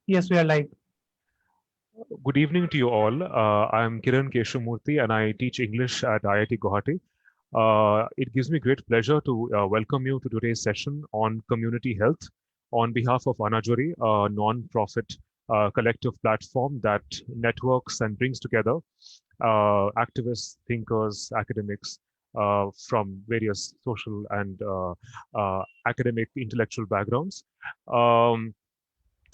Yes, we are live. Good evening to you all. I'm Kiran Keshamurthy and I teach English at IIT Guwahati. It gives me great pleasure to welcome you to today's session on community health on behalf of Anajuri, a non-profit collective platform that networks and brings together activists, thinkers, academics from various social and academic intellectual backgrounds. Um,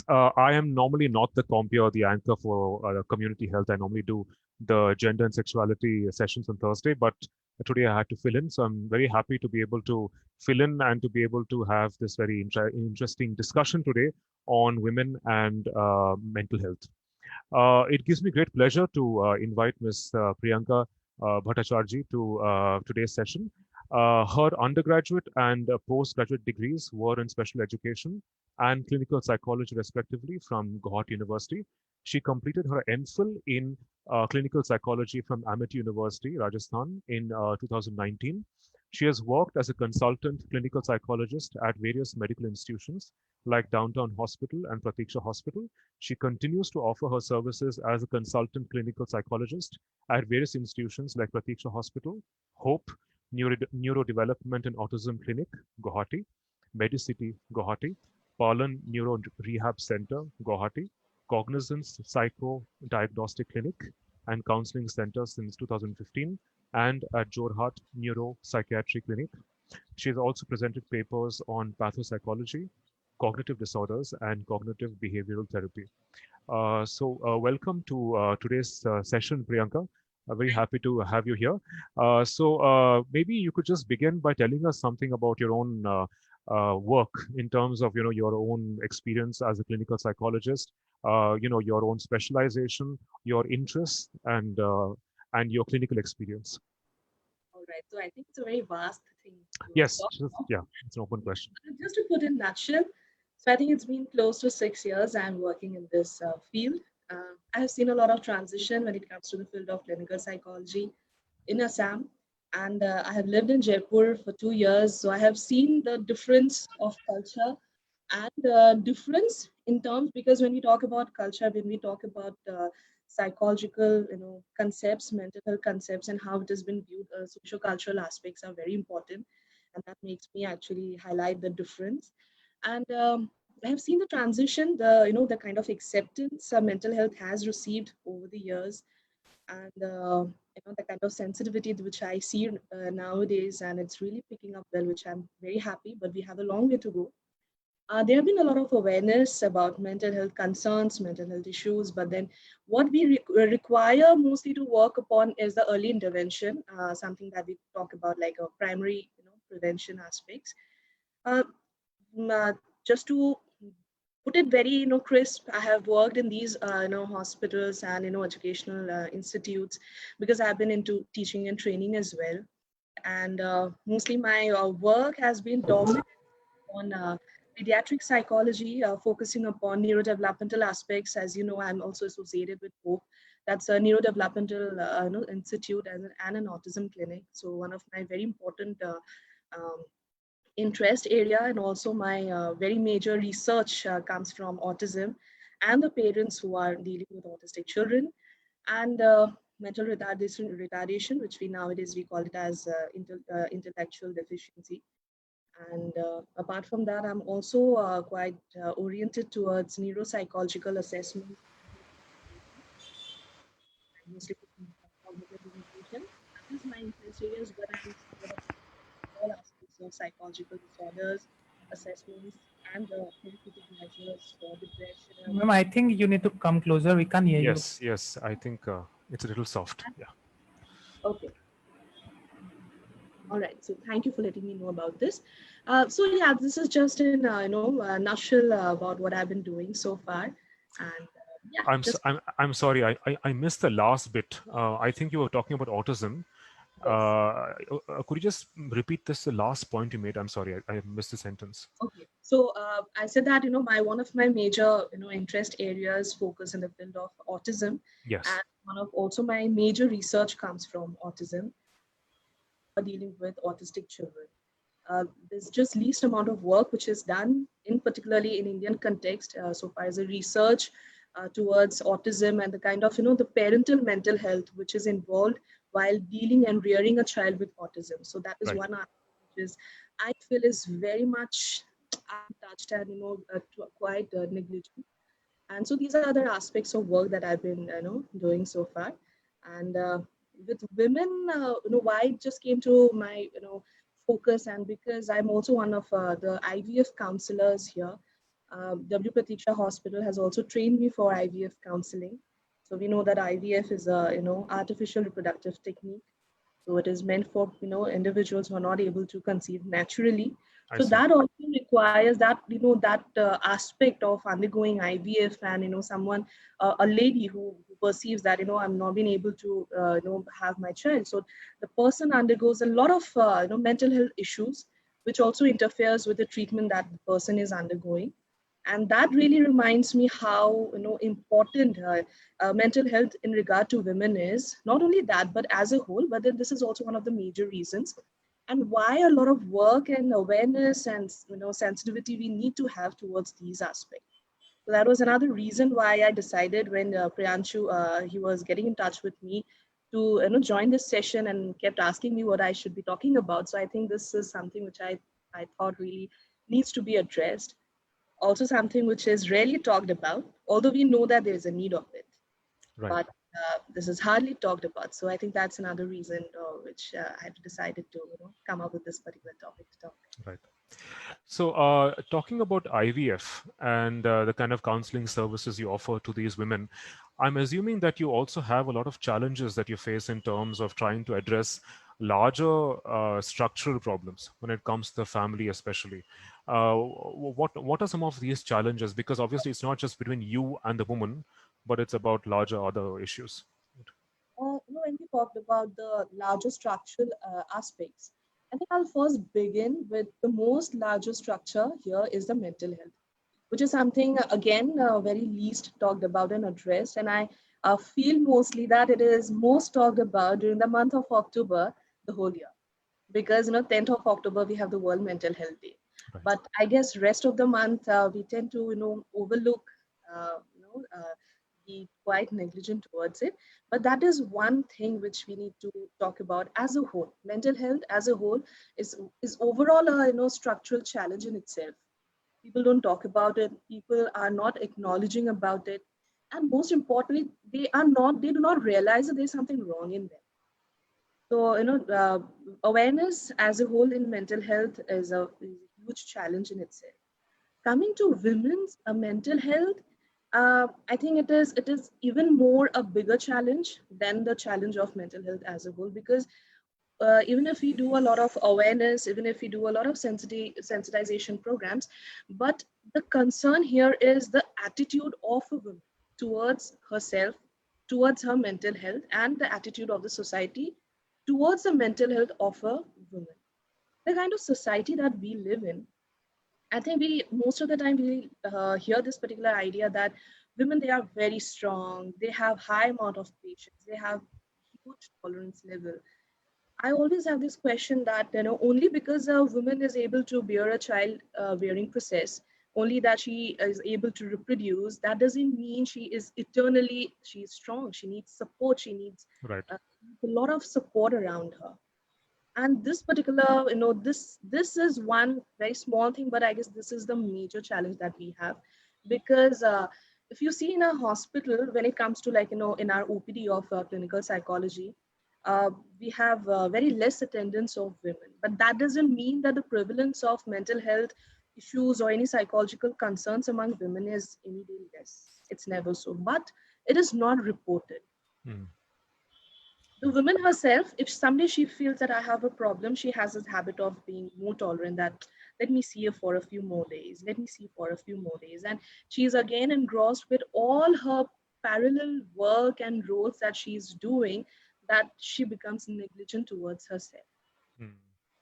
I am normally not the compere or the anchor for community health. I normally do the gender and sexuality sessions on Thursday, but today I had to fill in. So I'm very happy to be able to fill in and to be able to have this very interesting discussion today on women and mental health. It gives me great pleasure to invite Ms. Priyanka Bhattacharjee to today's session. Her undergraduate and postgraduate degrees were in special education and clinical psychology, respectively, from Guwahati University. She completed her MPhil in clinical psychology from Amity University, Rajasthan, in 2019. She has worked as a consultant clinical psychologist at various medical institutions like Downtown Hospital and Pratiksha Hospital. She continues to offer her services as a consultant clinical psychologist at various institutions like Pratiksha Hospital, Hope, Neurodevelopment and Autism Clinic, Guwahati, Medicity, Guwahati, Palan Neuro Rehab Center, Guwahati, Cognizance Psycho Diagnostic Clinic and Counseling Center since 2015, and at Jorhat Neuro Psychiatry Clinic. She has also presented papers on pathopsychology, cognitive disorders, and cognitive behavioral therapy. Welcome to today's session, Priyanka. Very happy to have you here. Maybe you could just begin by telling us something about your own work in terms of your own experience as a clinical psychologist, your own specialization, your interests, and your clinical experience. All right. So I think it's a very vast thing to Yes, talk about. yeah, it's an open question. Just to put in nutshell, so I think it's been close to 6 years I'm working in this field. I have seen a lot of transition when it comes to the field of clinical psychology in Assam, and I have lived in Jaipur for 2 years. So I have seen the difference of culture and difference in terms, because when we talk about culture, when we talk about psychological concepts, mental health concepts, and how it has been viewed, social cultural aspects are very important, and that makes me actually highlight the difference. And I have seen the transition, the kind of acceptance mental health has received over the years, and the kind of sensitivity which I see nowadays, and it's really picking up well, which I'm very happy, but we have a long way to go. There have been a lot of awareness about mental health concerns, mental health issues, but then what we require mostly to work upon is the early intervention, something that we talk about like a primary, prevention aspects. Uh, just to put it very, crisp, I have worked in these, hospitals and educational institutes, because I've been into teaching and training as well, and mostly my work has been dominant on pediatric psychology, focusing upon neurodevelopmental aspects. As you know, I'm also associated with Hope. That's a neurodevelopmental institute and an autism clinic. So one of my very important um, interest area, and also my very major research comes from autism and the parents who are dealing with autistic children, and mental retardation, which we nowadays we call it as intellectual deficiency. And apart from that, I'm also quite oriented towards neuropsychological assessment, and mostly cognitive limitation. That is my interest areas, where I have studied all aspects of psychological disorders, assessments, and therapeutic measures for depression. Ma'am, I think you need to come closer. We can't hear you. Yes, yes, I think it's a little soft. Yeah. Okay, all right. So thank you for letting me know about this. So yeah, this is just in a nutshell about what I've been doing so far, and yeah, just I'm sorry. I missed the last bit. I think you were talking about autism. yes. Could you just repeat this, the last point you made? I'm sorry, I missed the sentence. Okay, so I said that my one of my major interest areas focus in the field of autism, Yes. and one of also my major research comes from autism, dealing with autistic children. There's just least amount of work which is done in particularly in Indian context so far as a research towards autism and the kind of the parental mental health which is involved while dealing and rearing a child with autism. So that is Right. one aspect which is I feel is very much untouched and quite negligent. And so these are other aspects of work that I've been doing so far. And with women, why it just came to my focus, and because I'm also one of the IVF counselors here. W Pratiksha Hospital has also trained me for IVF counseling. So we know that IVF is a artificial reproductive technique. So it is meant for individuals who are not able to conceive naturally. I So see. that also requires that that aspect of undergoing IVF, and someone a lady who perceives that I'm not being able to have my child. So the person undergoes a lot of mental health issues, which also interferes with the treatment that the person is undergoing. And that really reminds me how important mental health in regard to women is. Not only that, but as a whole. But then this is also one of the major reasons, and why a lot of work and awareness and sensitivity we need to have towards these aspects. So that was another reason why I decided when Priyanshu he was getting in touch with me to join this session and kept asking me what I should be talking about. So I think this is something which I thought really needs to be addressed, also something which is rarely talked about, although we know that there is a need of it. Right. But this is hardly talked about. So I think that's another reason which I have decided to come up with this particular topic to talk. Right. So, talking about IVF and the kind of counseling services you offer to these women, I'm assuming that you also have a lot of challenges that you face in terms of trying to address larger structural problems when it comes to the family, especially. What are some of these challenges? Because obviously, it's not just between you and the woman, but it's about larger other issues. When we talked about the larger structural aspects, I think I'll first begin with the most larger structure here is the mental health, which is something again very least talked about and addressed. And I feel mostly that it is most talked about during the month of October, the whole year, because 10th of October we have the World Mental Health Day. Right. But I guess rest of the month we tend to overlook, be quite negligent towards it. But that is one thing which we need to talk about as a whole. Mental health as a whole is overall a structural challenge in itself. People don't talk about it. People are not acknowledging about it, and most importantly, they do not realize that there's something wrong in them. So, awareness as a whole in mental health is a huge challenge in itself. Coming to women's mental health, I think it is even more a bigger challenge than the challenge of mental health as a whole, because even if we do a lot of awareness, even if we do a lot of sensitization programs, but the concern here is the attitude of a woman towards herself, towards her mental health, and the attitude of the society towards the mental health of a woman. The kind of society that we live in, I think we most of the time we hear this particular idea that women, they are very strong, they have high amount of patience, they have huge tolerance level. I always have this question that only because a woman is able to bear a child bearing process, only that she is able to reproduce, that doesn't mean she is strong. She needs support. She needs Right. a lot of support around her. And this particular, this is one very small thing, but I guess this is the major challenge that we have, because if you see in a hospital, when it comes to like in our OPD of clinical psychology, uh, we have very less attendance of women, but that doesn't mean that the prevalence of mental health issues or any psychological concerns among women is any day less. It's never so, but it is not reported. Mm. The woman herself, if someday she feels that I have a problem, she has this habit of being more tolerant, that let me see her for a few more days, let me see for a few more days. And she's again engrossed with all her parallel work and roles that she's doing, that she becomes negligent towards herself. Mm.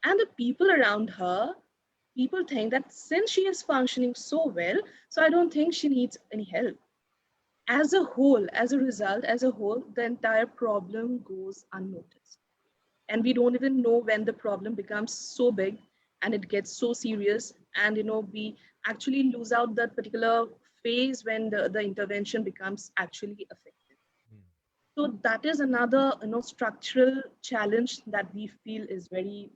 And the people around her, people think that since she is functioning so well, so I don't think she needs any help. As a whole, as a result, as a whole, the entire problem goes unnoticed. And we don't even know when the problem becomes so big and it gets so serious, and we actually lose out that particular phase when the intervention becomes actually effective. Mm. So that is another structural challenge that we feel is very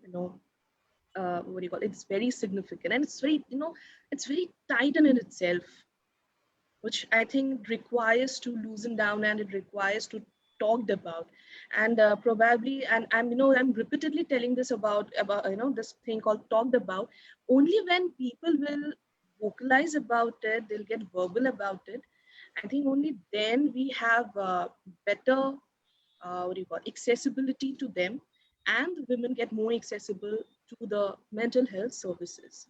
what do you call it? It's very significant, and it's very it's very tight in itself, which I think requires to loosen down, and it requires to talked about. And probably, and I'm I'm repeatedly telling this about this thing called talked about. Only when people will vocalize about it, they'll get verbal about it. I think only then we have better what do you call accessibility to them, and the women get more accessible to the mental health services.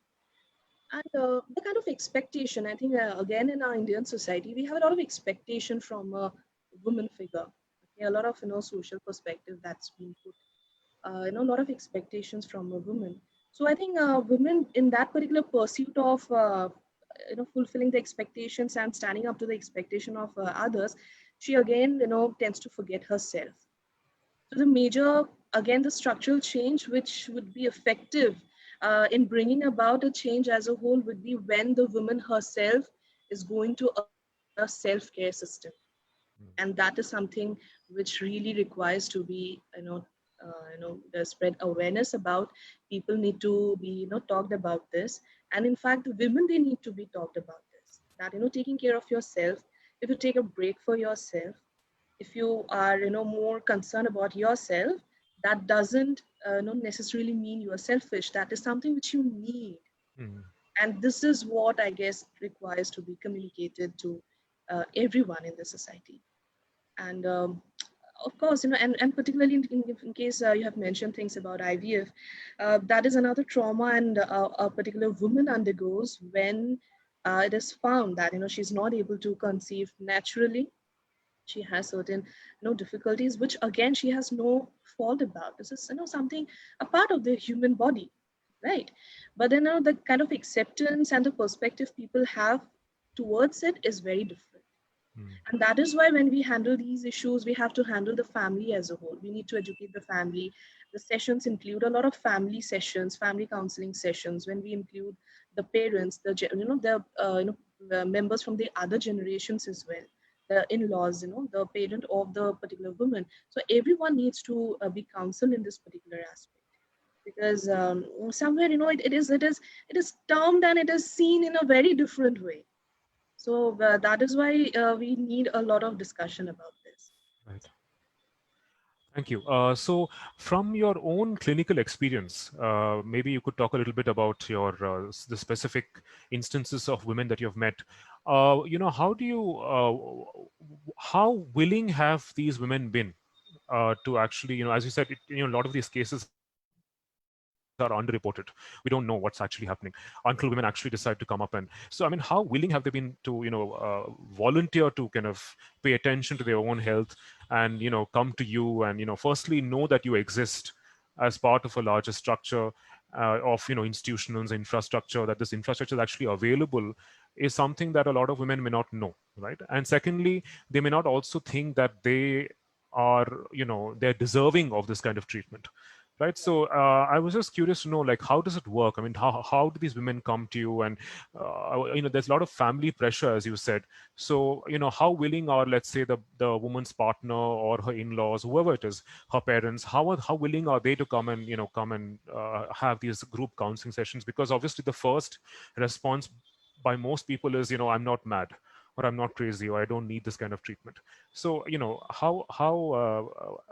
And the kind of expectation, I think, again, in our Indian society, we have a lot of expectation from a woman figure. Okay, a lot of social perspective that's been put. A lot of expectations from a woman. So I think women in that particular pursuit of fulfilling the expectations and standing up to the expectation of others, she again tends to forget herself. So the major, again, the structural change which would be effective in bringing about a change as a whole would be when the woman herself is going to adopt a self-care system. And that is something which really requires to be, spread awareness about. People need to be, talked about this. And in fact, the women, they need to be talked about this. That, taking care of yourself, if you take a break for yourself, if you are more concerned about yourself, that doesn't necessarily mean you are selfish. That is something which you need, Mm. and this is what I guess requires to be communicated to everyone in the society. And of course, and particularly in case you have mentioned things about IVF, that is another trauma, and a particular woman undergoes when it is found that she's not able to conceive naturally. She has certain difficulties, which again she has no fault about. This is something, a part of the human body, right? But then the kind of acceptance and the perspective people have towards it is very different. Mm. And that is why when we handle these issues, we have to handle the family as a whole. We need to educate the family. The sessions include a lot of family sessions, family counseling sessions. When we include the parents, the members from the other generations as well, the in-laws, the parent of the particular woman. So everyone needs to be counseled in this particular aspect, because somewhere it is termed and it is seen in a very different way. So that is why we need a lot of discussion about this. Right. Thank you. So, from your own clinical experience, maybe you could talk a little bit about the specific instances of women that you've met. How willing have these women been to actually, as you said, a lot of these cases are underreported. We don't know what's actually happening until women actually decide to come up. And so, I mean, how willing have they been to, volunteer to kind of pay attention to their own health and, come to you and, firstly know that you exist as part of a larger structure of, institutions, infrastructure, that this infrastructure is actually available is something that a lot of women may not know, right? And secondly, they may not also think that they are, they're deserving of this kind of treatment, right? So I was just curious to know, like, how does it work? I mean, how do these women come to you? And there's a lot of family pressure, as you said. So how willing are, let's say, the woman's partner or her in-laws, whoever it is, her parents, how willing are they to come and have these group counseling sessions? Because obviously the first response by most people is, I'm not mad, or I'm not crazy, or I don't need this kind of treatment. So, how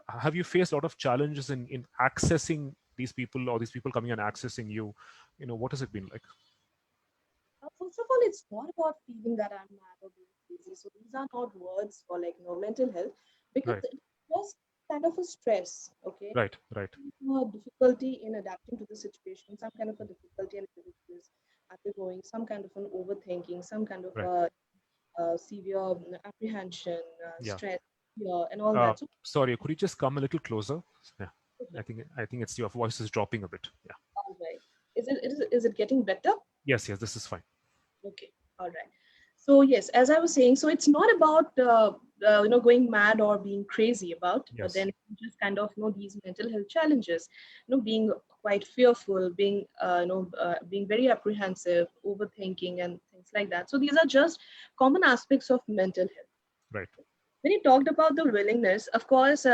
have you faced a lot of challenges in accessing these people, or these people coming and accessing you? What has it been like? First of all, it's not about feeling that I'm mad or being crazy. So these are not words for mental health, because Right, it's just kind of a stress, okay? right, right. Difficulty in adapting to the situation, some kind of a difficulty and difficulties undergoing, some kind of an overthinking, some kind of Right. severe apprehension, Yeah. stress, fear, and all that. So, Sorry, could you just come a little closer? Yeah. okay, I think it's your voice is dropping a bit. Yeah. all right. Is it getting better? Yes, yes, this is fine. Okay, all right. So yes, as I was saying, so it's not about going mad or being crazy about, but Yes. then just kind of these mental health challenges, being quite fearful, being being very apprehensive, overthinking, and things like that. So these are just common aspects of mental health. Right. When you talked about the willingness, of course,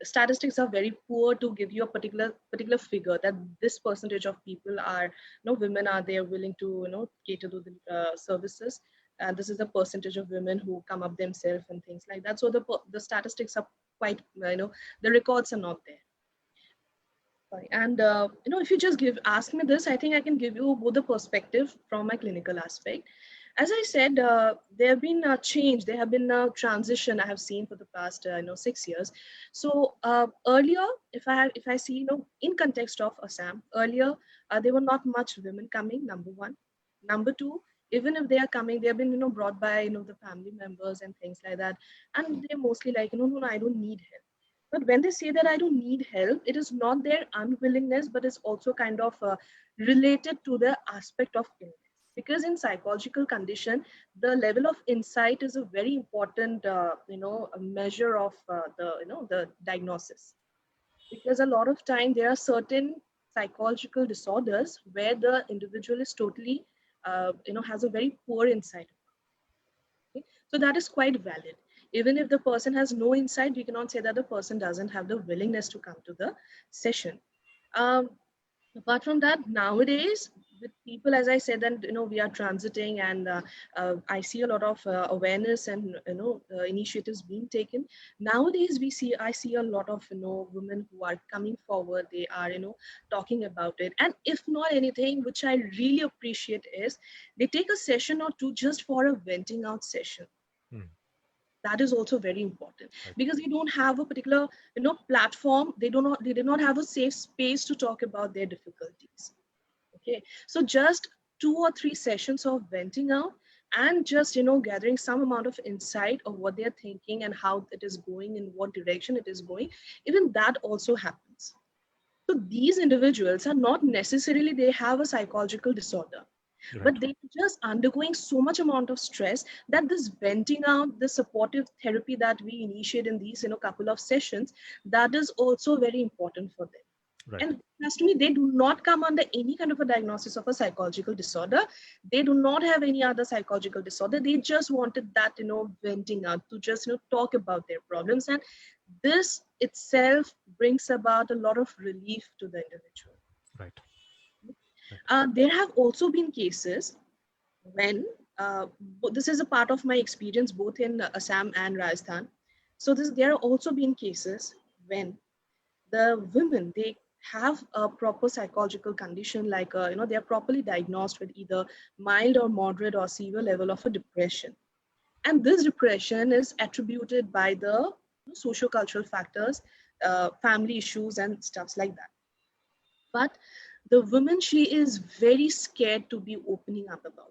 statistics are very poor to give you a particular figure that this percentage of people are, women are there willing to, cater to the services. And this is the percentage of women who come up themselves and things like that. So the statistics are quite, the records are not there. Sorry. And if you just ask me this, I think I can give you both the perspective from my clinical aspect. As I said, there have been a change. There have been a transition I have seen for the past 6 years. So earlier, if I see, in context of Assam, earlier there were not much women coming. Number one, number two. Even if they are coming, they have been brought by the family members and things like that, and they're mostly like no, no, I don't need help. But when they say that I don't need help, it is not their unwillingness, but it's also kind of related to the aspect of illness. Because in psychological condition, the level of insight is a very important, a measure of the diagnosis. Because a lot of time there are certain psychological disorders where the individual is totally, has a very poor insight. Okay? So that is quite valid. Even if the person has no insight, we cannot say that the person doesn't have the willingness to come to the session. Um, Apart from that, nowadays with people, as I said, that we are transiting, and I see a lot of awareness and initiatives being taken. Nowadays, I see a lot of women who are coming forward. They are talking about it, and if not anything, which I really appreciate is they take a session or two just for a venting out session. Hmm. That is also very important, Right. because they don't have a particular platform. They do not have a safe space to talk about their difficulties. Okay, so just 2 or 3 sessions of venting out, and just gathering some amount of insight of what they're thinking and how it is going, in what direction it is going, even that also happens. So these individuals are not necessarily they have a psychological disorder, Right. but they just undergoing so much amount of stress that this venting out, the supportive therapy that we initiate in these couple of sessions, that is also very important for them. Right. And trust me, they do not come under any kind of a diagnosis of a psychological disorder. They do not have any other psychological disorder. They just wanted that venting out, to just talk about their problems, and this itself brings about a lot of relief to the individual. Right. Right. There have also been cases when this is a part of my experience both in Assam and Rajasthan. So there have also been cases when the women, they have a proper psychological condition, like they are properly diagnosed with either mild or moderate or severe level of a depression, and this depression is attributed by the socio-cultural factors, family issues and stuffs like that. But the woman, she is very scared to be opening up about.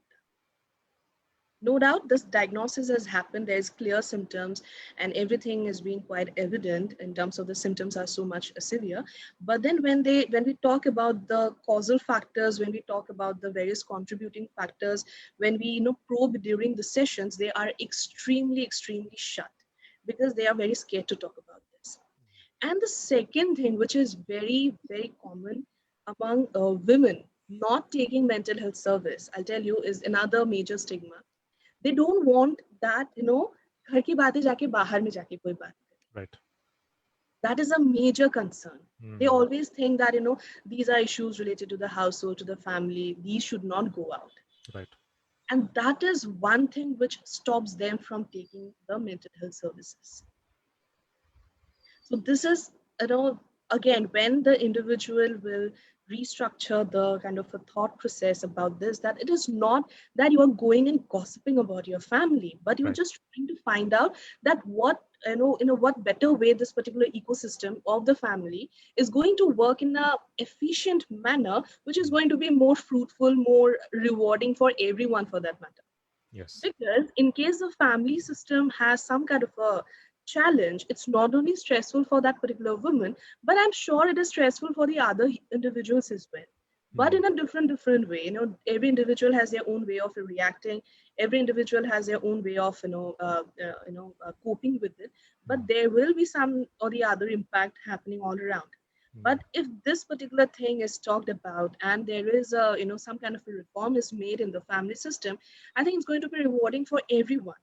No doubt this diagnosis has happened, there's clear symptoms, and everything is being quite evident in terms of the symptoms are so much severe. But then when we talk about the causal factors, when we talk about the various contributing factors, when we probe during the sessions, they are extremely shut, because they are very scared to talk about this. And the second thing, which is very common among women not taking mental health service, I'll tell you, is another major stigma. They don't want that घर की बातें जाके बाहर में जाके कोई बात करे. Right. That is a major concern. They Hmm. always think that these are issues related to the household, to the family, these should not go out, Right. and that is one thing which stops them from taking the mental health services. So this is, again, when the individual will restructure the kind of a thought process about this, that it is not that you are going and gossiping about your family, but you're Right. just trying to find out that what, what better way this particular ecosystem of the family is going to work in a efficient manner, which is going to be more fruitful, more rewarding for everyone for that matter. Yes. Because in case the family system has some kind of a challenge, it's not only stressful for that particular woman, but I'm sure it is stressful for the other individuals as well. but in a different way. Every individual has their own way of reacting. Every individual has their own way of coping with it. But there will be some or the other impact happening all around. But if this particular thing is talked about and there is a some kind of a reform is made in the family system, I think it's going to be rewarding for everyone.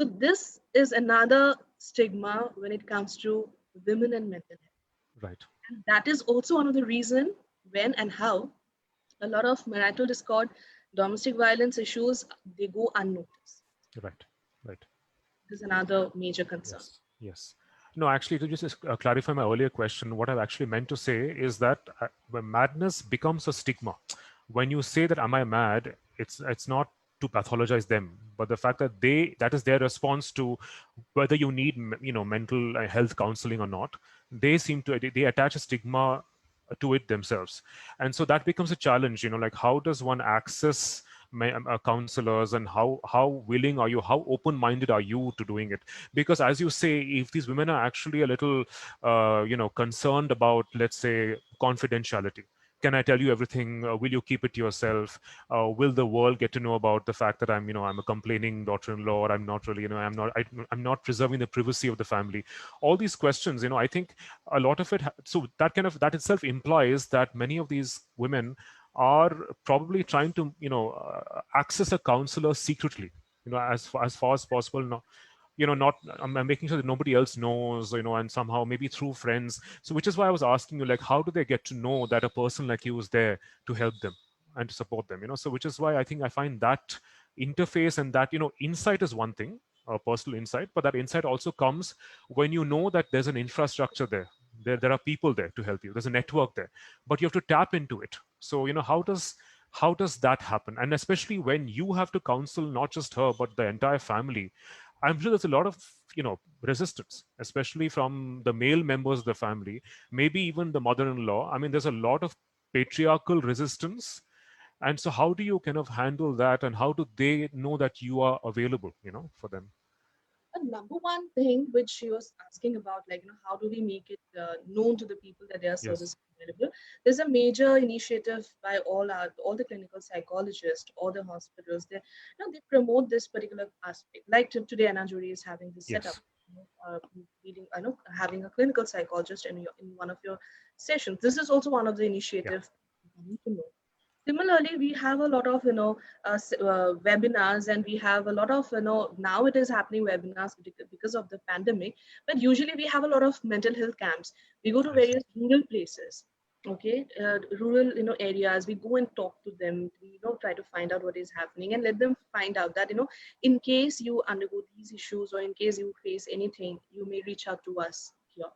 So this is another stigma when it comes to women and mental health. Right. And that is also one of the reason when and how a lot of marital discord, domestic violence issues, they go unnoticed. Right. Right. This is another major concern. Yes. Yes. No, actually, to just clarify my earlier question, what I've actually meant to say is that when madness becomes a stigma, when you say that am I mad, it's not to pathologize them, but the fact that that is their response to whether you need mental health counseling or not. They seem to they attach a stigma to it themselves, and so that becomes a challenge. Like how does one access counselors, and how willing are you, how open minded are you to doing it? Because as you say, if these women are actually a little concerned about, let's say, confidentiality, can I tell you everything? Will you keep it to yourself? Will the world get to know about the fact that I'm a complaining daughter-in-law, or I'm not really, I'm not preserving the privacy of the family? All these questions, I think a lot of it. So that itself implies that many of these women are probably trying to, access a counselor secretly, as far as possible. Not, not I'm making sure that nobody else knows, and somehow maybe through friends. So which is why I was asking you, like, how do they get to know that a person like you is there to help them and to support them? So which is why I think I find that interface and that, insight is one thing, personal insight, but that insight also comes when you know that there's an infrastructure there. There are people there to help you. There's a network there, but you have to tap into it. So how does that happen? And especially when you have to counsel not just her but the entire family, I'm sure there's a lot of resistance, especially from the male members of the family, maybe even the mother-in-law. I mean, there's a lot of patriarchal resistance. And so how do you kind of handle that, and how do they know that you are available, for them? But number one thing which she was asking about, like, how do we make it known to the people that there are Yes. services available? There's a major initiative by all the clinical psychologists or the hospitals. They promote this particular aspect. Like today, Anna Jury is having this setup, Yes. leading, having a clinical psychologist in one of your sessions. This is also one of the Yeah. initiatives you need to know. Similarly, we have a lot of webinars, and we have a lot of now it is happening webinars because of the pandemic. But usually we have a lot of mental health camps. We go to I see. various rural places, okay, rural areas. We go and talk to them. We try to find out what is happening and let them find out that in case you undergo these issues or in case you face anything, you may reach out to us here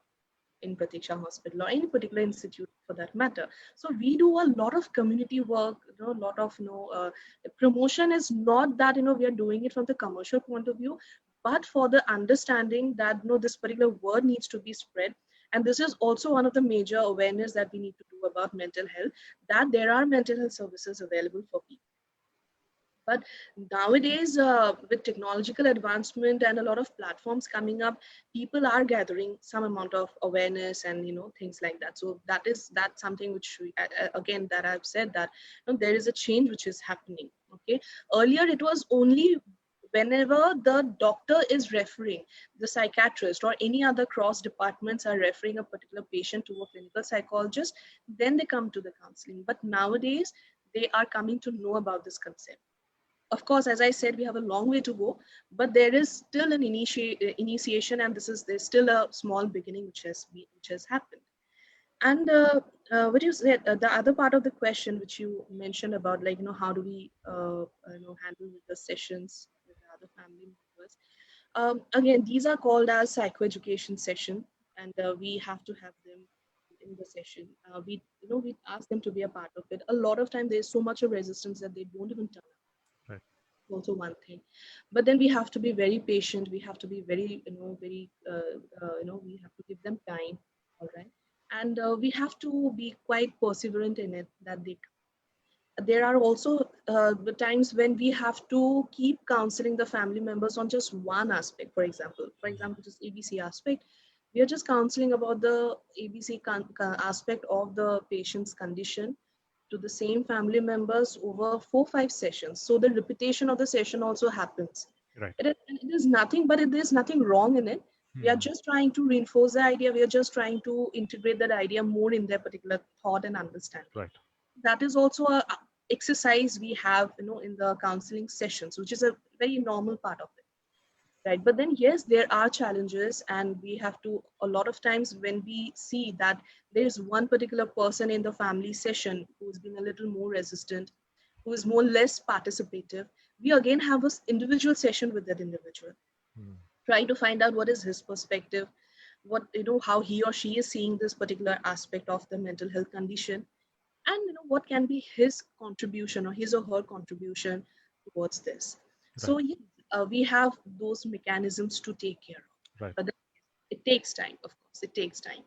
in Pratiksha Hospital or any particular institute for that matter. So we do a lot of community work, a lot of promotion is not that we are doing it from the commercial point of view, but for the understanding that this particular word needs to be spread. And this is also one of the major awareness that we need to do about mental health, that there are mental health services available for people. But nowadays, with technological advancement and a lot of platforms coming up, people are gathering some amount of awareness and things like that. So that's something which again that I've said that there is a change which is happening. Okay, earlier it was only whenever the doctor is referring, the psychiatrist or any other cross departments are referring a particular patient to a clinical psychologist, then they come to the counseling. But nowadays they are coming to know about this concept. Of course, as I said, we have a long way to go, but there is still an initiation, and there's still a small beginning which has happened. And what you said, the other part of the question which you mentioned about, like how do we handle with the sessions with the other family members? Again, these are called as psychoeducation session, and we have to have them in the session. We ask them to be a part of it. A lot of time there's so much of resistance that they don't even turn up. Right. Also one thing, but then we have to be very patient. We have to be very very we have to give them time. All right. And we have to be quite perseverant in it, that there are also the times when we have to keep counseling the family members on just one aspect. For example, just ABC aspect, we are just counseling about the ABC aspect of the patient's condition, to the same family members over 4-5 sessions. So the repetition of the session also happens. Right. It is nothing, but there's nothing wrong in it. We are just trying to reinforce the idea. We are just trying to integrate that idea more in their particular thought and understanding. Right. That is also a exercise we have, in the counseling sessions, which is a very normal part of it. Right. But then, yes, there are challenges, and we have to, a lot of times when we see that there's one particular person in the family session who's been a little more resistant, who is more less participative, we again have an individual session with that individual, try to find out what is his perspective, what, how he or she is seeing this particular aspect of the mental health condition, and what can be his contribution or his or her contribution towards this. So Right. yes, we have those mechanisms to take care of, Right. but then it takes time. Of course, it takes time.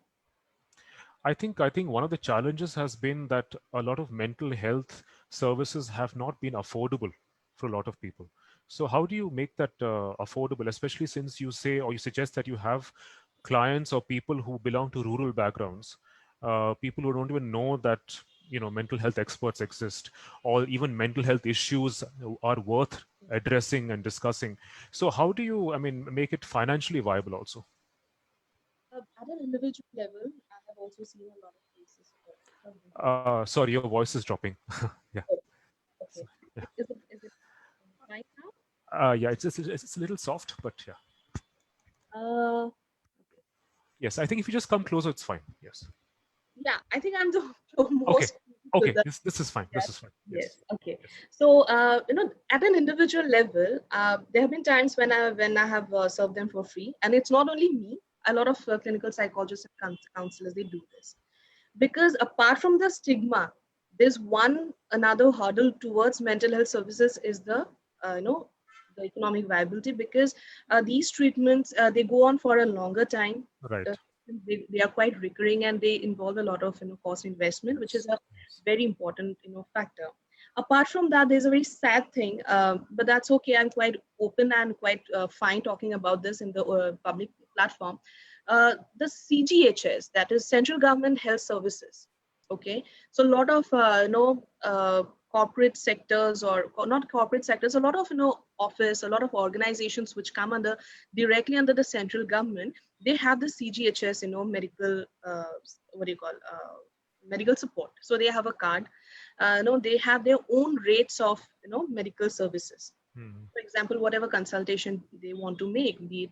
I think one of the challenges has been that a lot of mental health services have not been affordable for a lot of people. So how do you make that affordable, especially since you say or you suggest that you have clients or people who belong to rural backgrounds, people who don't even know that mental health experts exist, or even mental health issues are worth addressing and discussing. So how do you, I mean, make it financially viable also? At an individual level, I have also seen a lot of cases. Sorry, your voice is dropping. Yeah. Okay, Yeah. is it right now? Yeah, it's a little soft, but yeah. Uh, Yes, I think if you just come closer, it's fine. Yes. yeah, I think I'm the Okay. most with Okay. that. This is fine. Yes, This is fine. yes, Yes. okay. Yes. So at an individual level, there have been times when I have served them for free, and it's not only me. A lot of clinical psychologists and counselors, they do this because apart from the stigma, there's one another hurdle towards mental health services is the uh, you know the economic viability, because these treatments, they go on for a longer time. Right. uh, they are quite recurring, and they involve a lot of cost investment, which is Yes. a Yes. very important factor. Apart from that, there's a very sad thing, but that's okay. I'm quite open and quite fine talking about this in the public platform. The CGHS, that is Central Government Health Services. Okay, so a lot of corporate sectors, or not corporate sectors, a lot of office, a lot of organizations which come under directly under the central government, they have the CGHS, medical, what do you call, medical support. So they have a card. They have their own rates of medical services. Hmm. For example, whatever consultation they want to make, be it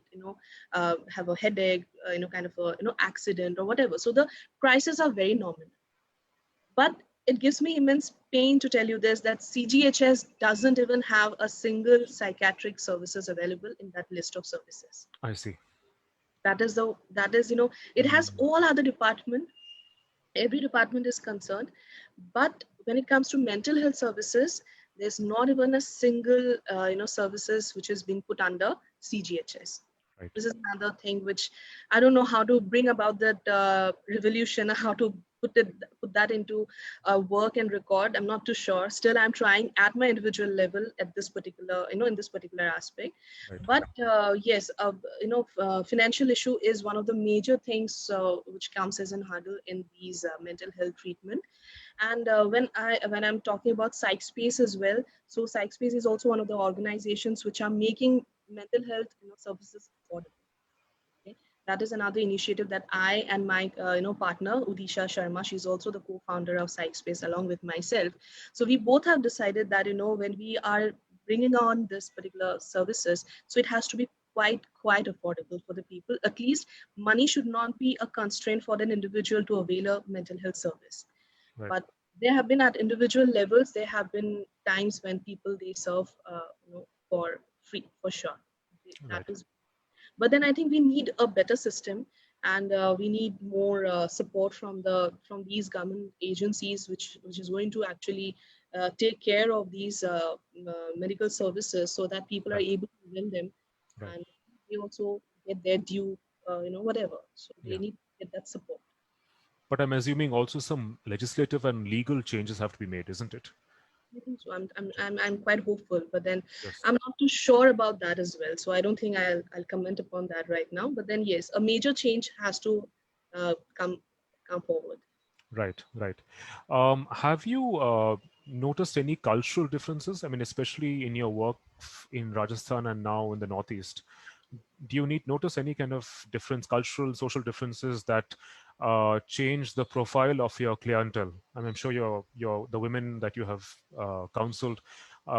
have a headache, kind of a accident or whatever. So the prices are very nominal. But it gives me immense pain to tell you this, that CGHS doesn't even have a single psychiatric services available in that list of services. I see. That is it has Hmm. all other department, every department is concerned, but when it comes to mental health services, there's not even a single services which is being put under CGHS. Right. This is another thing which I don't know how to bring about that revolution, how to put that into work and record. I'm not too sure. Still, I'm trying at my individual level at this particular, in this particular aspect. Right. But yes, financial issue is one of the major things which comes as an hurdle in these mental health treatment. And when I'm talking about PsychSpace as well, so PsychSpace is also one of the organizations which are making mental health services affordable. Okay? That is another initiative that I and my partner Udisha Sharma, she's also the co-founder of PsychSpace along with myself. So we both have decided that when we are bringing on this particular services, so it has to be quite affordable for the people. At least money should not be a constraint for an individual to avail a mental health service. Right. But there have been at individual levels, there have been times when people they serve for free, for sure. That Right. is, but then I think we need a better system, and we need more support from these government agencies which is going to actually take care of these medical services, so that people are Right. able to win them, Right. and they also get their due, whatever, so they Yeah. need to get that support. But I'm assuming also some legislative and legal changes have to be made, isn't it? I think so. I'm quite hopeful, but then Yes. I'm not too sure about that as well. So I don't think I'll comment upon that right now. But then yes, a major change has to uh, come come forward. Right, right. Have you noticed any cultural differences? I mean, especially in your work in Rajasthan and now in the Northeast. Do you notice any kind of difference, cultural, social differences that change the profile of your clientele? I mean, I'm sure the women that you have counseled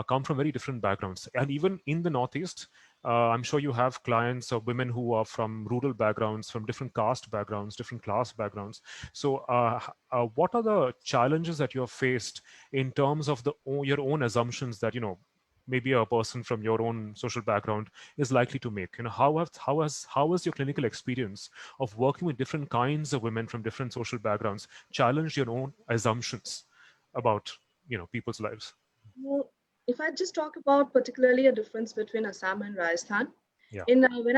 come from very different backgrounds, and even in the Northeast, I'm sure you have clients of women who are from rural backgrounds, from different caste backgrounds, different class backgrounds. So, what are the challenges that you have faced in terms of your own assumptions that maybe a person from your own social background is likely to make? How has your clinical experience of working with different kinds of women from different social backgrounds challenged your own assumptions about people's lives? Well, if I just talk about particularly a difference between Assam and Rajasthan, Yeah, in when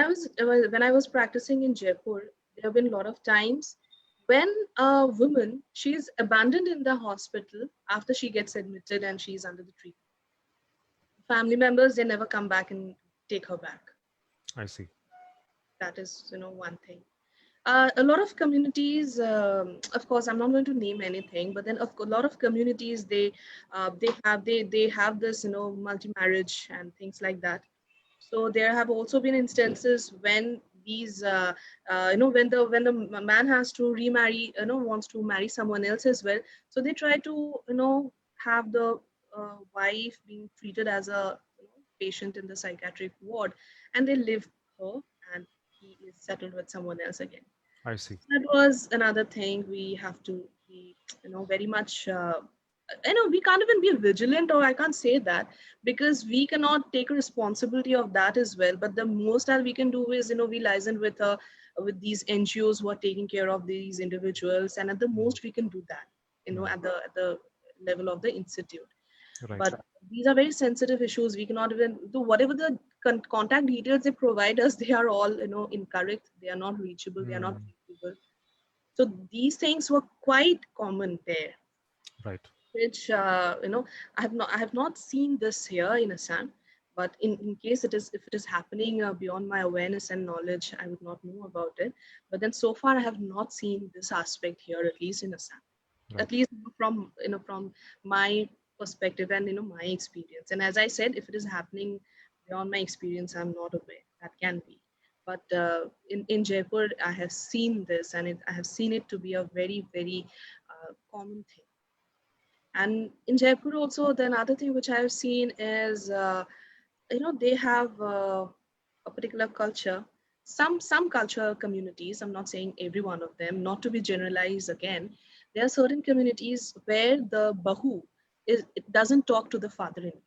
I was practicing in Jaipur, there have been a lot of times when a woman she's abandoned in the hospital after she gets admitted and she's under the treatment. Family members they never come back and take her back. I see. That is one thing. A lot of communities, of course, I'm not going to name anything, but then a lot of communities they have this multi marriage and things like that. So there have also been instances when these when the man has to remarry, wants to marry someone else as well. So they try to have the wife being treated as a patient in the psychiatric ward, and they leave her, and he is settled with someone else again. I see. That was another thing we have to be very much we can't even be vigilant, or I can't say that, because we cannot take a responsibility of that as well. But the most that we can do is we liaison with these NGOs who are taking care of these individuals, and at the Mm, most we can do that mm, at the level of the institute. right. But these are very sensitive issues. We cannot even do whatever the contact details they provide us. They are all incorrect. They are not reachable. They are not Mm, reachable. So these things were quite common there, right. which I have not seen this here in Assam. But in case if it is happening beyond my awareness and knowledge, I would not know about it. But then so far I have not seen this aspect here, at least in Assam, at Right. least from my perspective and my experience. And as I said, if it is happening beyond my experience, I'm not aware. That can be. But in Jaipur, I have seen this, and I have seen it to be a very very common thing. And in Jaipur also, the another thing which I have seen is they have a particular culture. Some culture communities, I'm not saying every one of them, not to be generalized again. There are certain communities where the bahu it doesn't talk to the father-in-law,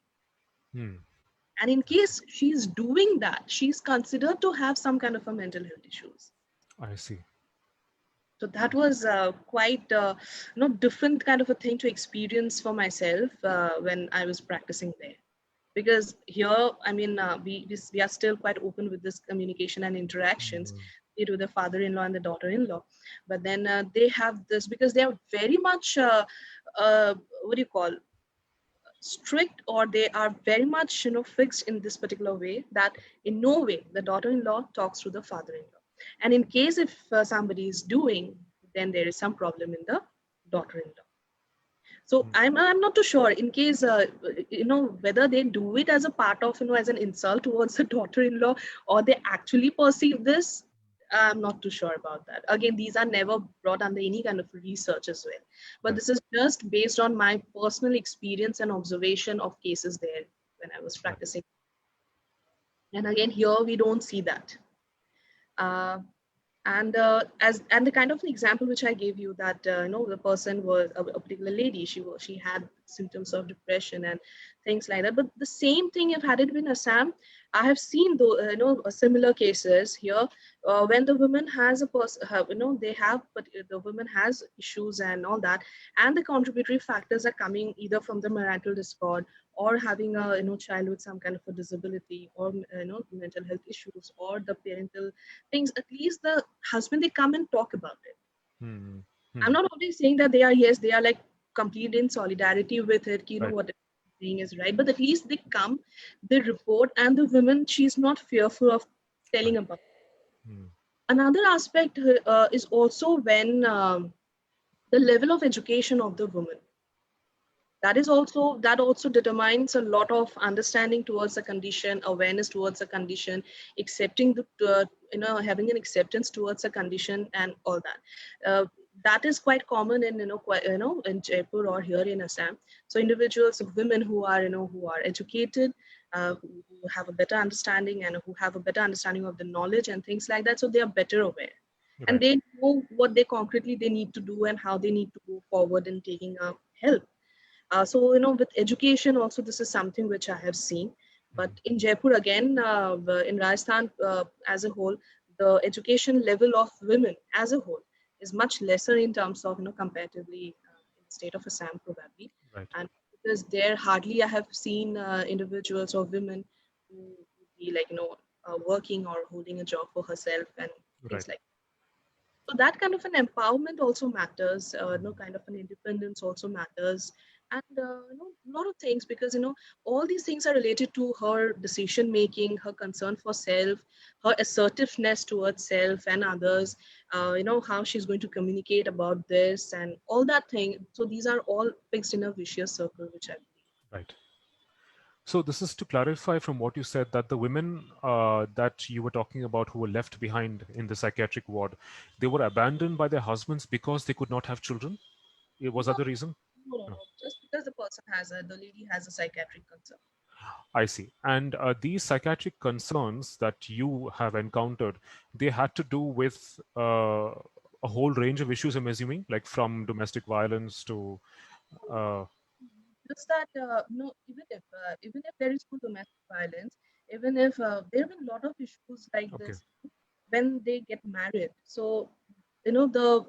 Hmm. and in case she's doing that, she's considered to have some kind of a mental health issues. I see. So that was quite different kind of a thing to experience for myself when I was practicing there. Because here, I mean, we are still quite open with this communication and interactions Mm, to the father-in-law and the daughter-in-law. But then they have this because they are very much what do you call, strict, or they are very much fixed in this particular way that in no way the daughter-in-law talks to the father-in-law. And in case if somebody is doing, then there is some problem in the daughter-in-law. So mm, I'm not too sure in case whether they do it as a part of as an insult towards the daughter-in-law, or they actually perceive this. I'm not too sure about that. Again, these are never brought under any kind of research as well. But right. this is just based on my personal experience and observation of cases there when I was Right. practicing. And again, here we don't see that. Uh, and the kind of an example which I gave you, that the person was a particular lady, she had symptoms of depression and things like that. But the same thing, if had it been Assam, I have seen though similar cases here when the woman has a person, they have, but the woman has issues and all that, and the contributory factors are coming either from the marital discord, or having a child with some kind of a disability, or mental health issues, or the parental things. At least the husband, they come and talk about it. Hmm. I'm Hmm. not always saying that they are, yes, they are like complete in solidarity with it, Right. what they're saying is right, but at least they come, they report, and the woman, she's not fearful of telling Right. about it. Hmm. Another aspect is also when the level of education of the woman. That also determines a lot of understanding towards the condition, awareness towards the condition, accepting having an acceptance towards the condition and all that. That is quite common in in Jaipur or here in Assam. So individuals, women who are educated, who have a better understanding and who have a better understanding of the knowledge and things like that, so they are better aware, and Right. they know what they concretely they need to do and how they need to go forward in taking help. So, with education also, this is something which I have seen. But in Jaipur, again, in Rajasthan as a whole, the education level of women as a whole is much lesser in terms of, comparatively in the state of Assam, probably. Right. And because there hardly I have seen individuals or women who would be like, working or holding a job for herself and Right. things like. So that kind of an empowerment also matters. Kind of an independence also matters, and a lot of things, because all these things are related to her decision making, her concern for self, her assertiveness towards self and others. How she's going to communicate about this and all that thing. So these are all fixed in a vicious circle, which I believe. Right. So this is to clarify from what you said that the women that you were talking about who were left behind in the psychiatric ward, they were abandoned by their husbands because they could not have children. Was that No, the reason? no, no, No. no. Just because the lady has a psychiatric concern. I see. And these psychiatric concerns that you have encountered, they had to do with a whole range of issues, I'm assuming, like from domestic violence to. Uh, Just that even if there is no domestic violence, even if there have been a lot of issues like okay. this when they get married. So the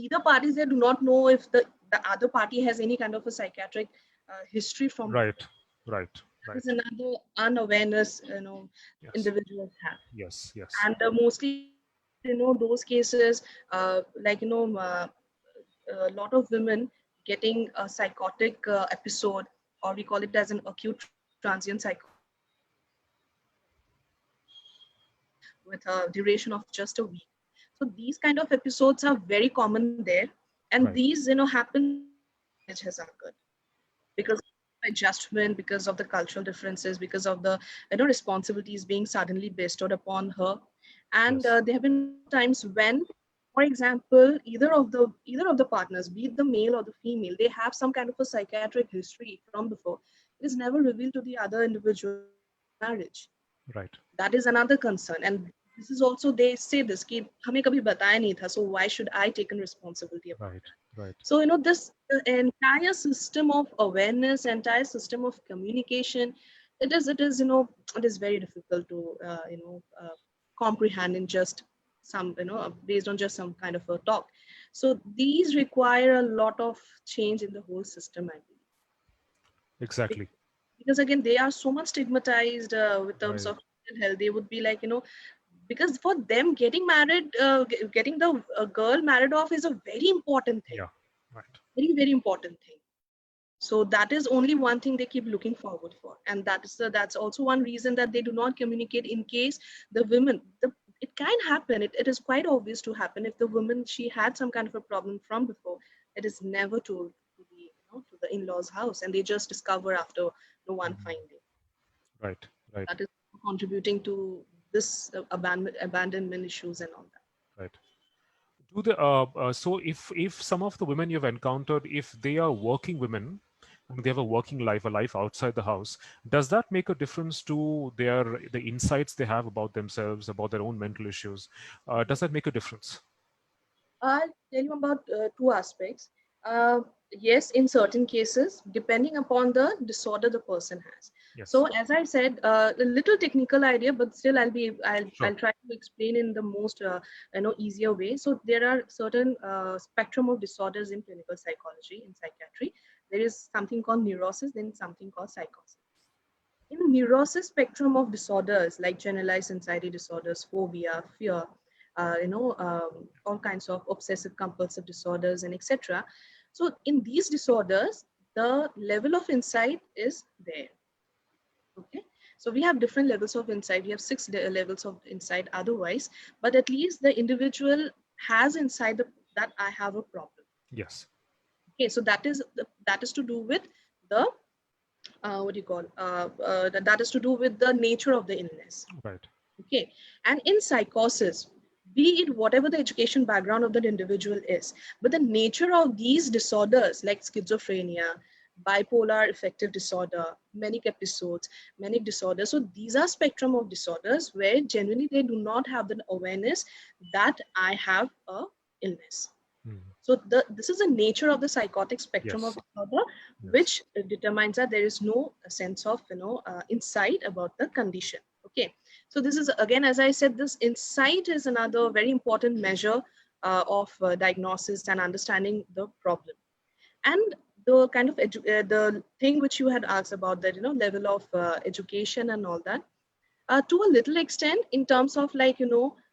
either parties, they do not know if the other party has any kind of a psychiatric history from Right. before. Right. That Right. is another unawareness Yes. individuals have. Yes. Yes. And mostly those cases, a lot of women getting a psychotic episode, or we call it as an acute transient psychotic episode, with a duration of just a week. So these kind of episodes are very common there, and Right. these happen after the marriage has occurred, because of adjustment, because of the cultural differences, because of the responsibilities being suddenly bestowed upon her. And Yes. there have been a lot of times when, for example, either of the partners, be it the male or the female, they have some kind of a psychiatric history from before. It is never revealed to the other individual after the marriage. Right. That is another concern, and this is also, they say this कि हमें कभी बताया नहीं था, so why should I take a responsibility about Right. that? Right. So this the entire system of awareness, entire system of communication, it is it is very difficult to comprehend in just some based on just some kind of a talk. So these require a lot of change in the whole system, I believe. Be- Exactly. because again, they are so much stigmatized with terms Right. of mental health. They would be like, because for them, getting married, getting the girl married off is a very important thing, Yeah. Right. very very important thing. So that is only one thing they keep looking forward for, and that's also one reason that they do not communicate in case the women it can happen. It is quite obvious to happen if the woman, she had some kind of a problem from before. It is never told to the to the in-laws house, and they just discover after the one Mhm. fine day. Right. Right. That is contributing to this abandonment issues and all that. Right. Do the so if some of the women you've encountered, if they are working women, and they have a working life, a life outside the house, does that make a difference to the insights they have about themselves, about their own mental issues? Does that make a difference? I'll tell you about two aspects. Uh, yes, in certain cases, depending upon the disorder the person has. So, Yes. as I said, a little technical idea, but still, Sure. I'll try to explain in the most easier way. So, there are certain spectrum of disorders in clinical psychology, in psychiatry. There is something called neurosis, then something called psychosis. In neurosis spectrum of disorders like generalized anxiety disorders, phobia, fear, all kinds of obsessive compulsive disorders and etc. So in these disorders, the level of insight is there. Okay, so we have different levels of insight. We have levels of insight otherwise, but at least the individual has inside that I have a problem. Yes. Okay, so that is to do with the what do you call that is to do with the nature of the illness. Right. Okay, and in psychosis, be it whatever the education background of that individual is, but the nature of these disorders like schizophrenia, bipolar affective disorder, manic disorders, so these are spectrum of disorders where generally they do not have the awareness that I have a illness. Mm. So this is the nature of the psychotic spectrum of Yes. disorder, Yes. which determines that there is no sense of insight about the condition. Okay, so this is again, as I said, this insight is another very important measure of diagnosis and understanding the problem. And the kind of the thing which you had asked about, that level of education and all that, to a little extent, in terms of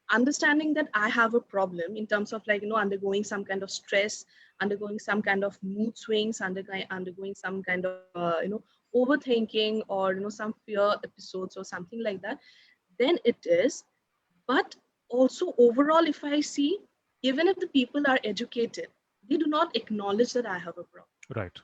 understanding that I have a problem, in terms of undergoing some kind of stress, undergoing some kind of mood swings, undergoing some kind of overthinking, or some fear episodes or something like that, then it is. But also overall, if I see, even if the people are educated, they do not acknowledge that I have a problem. Right.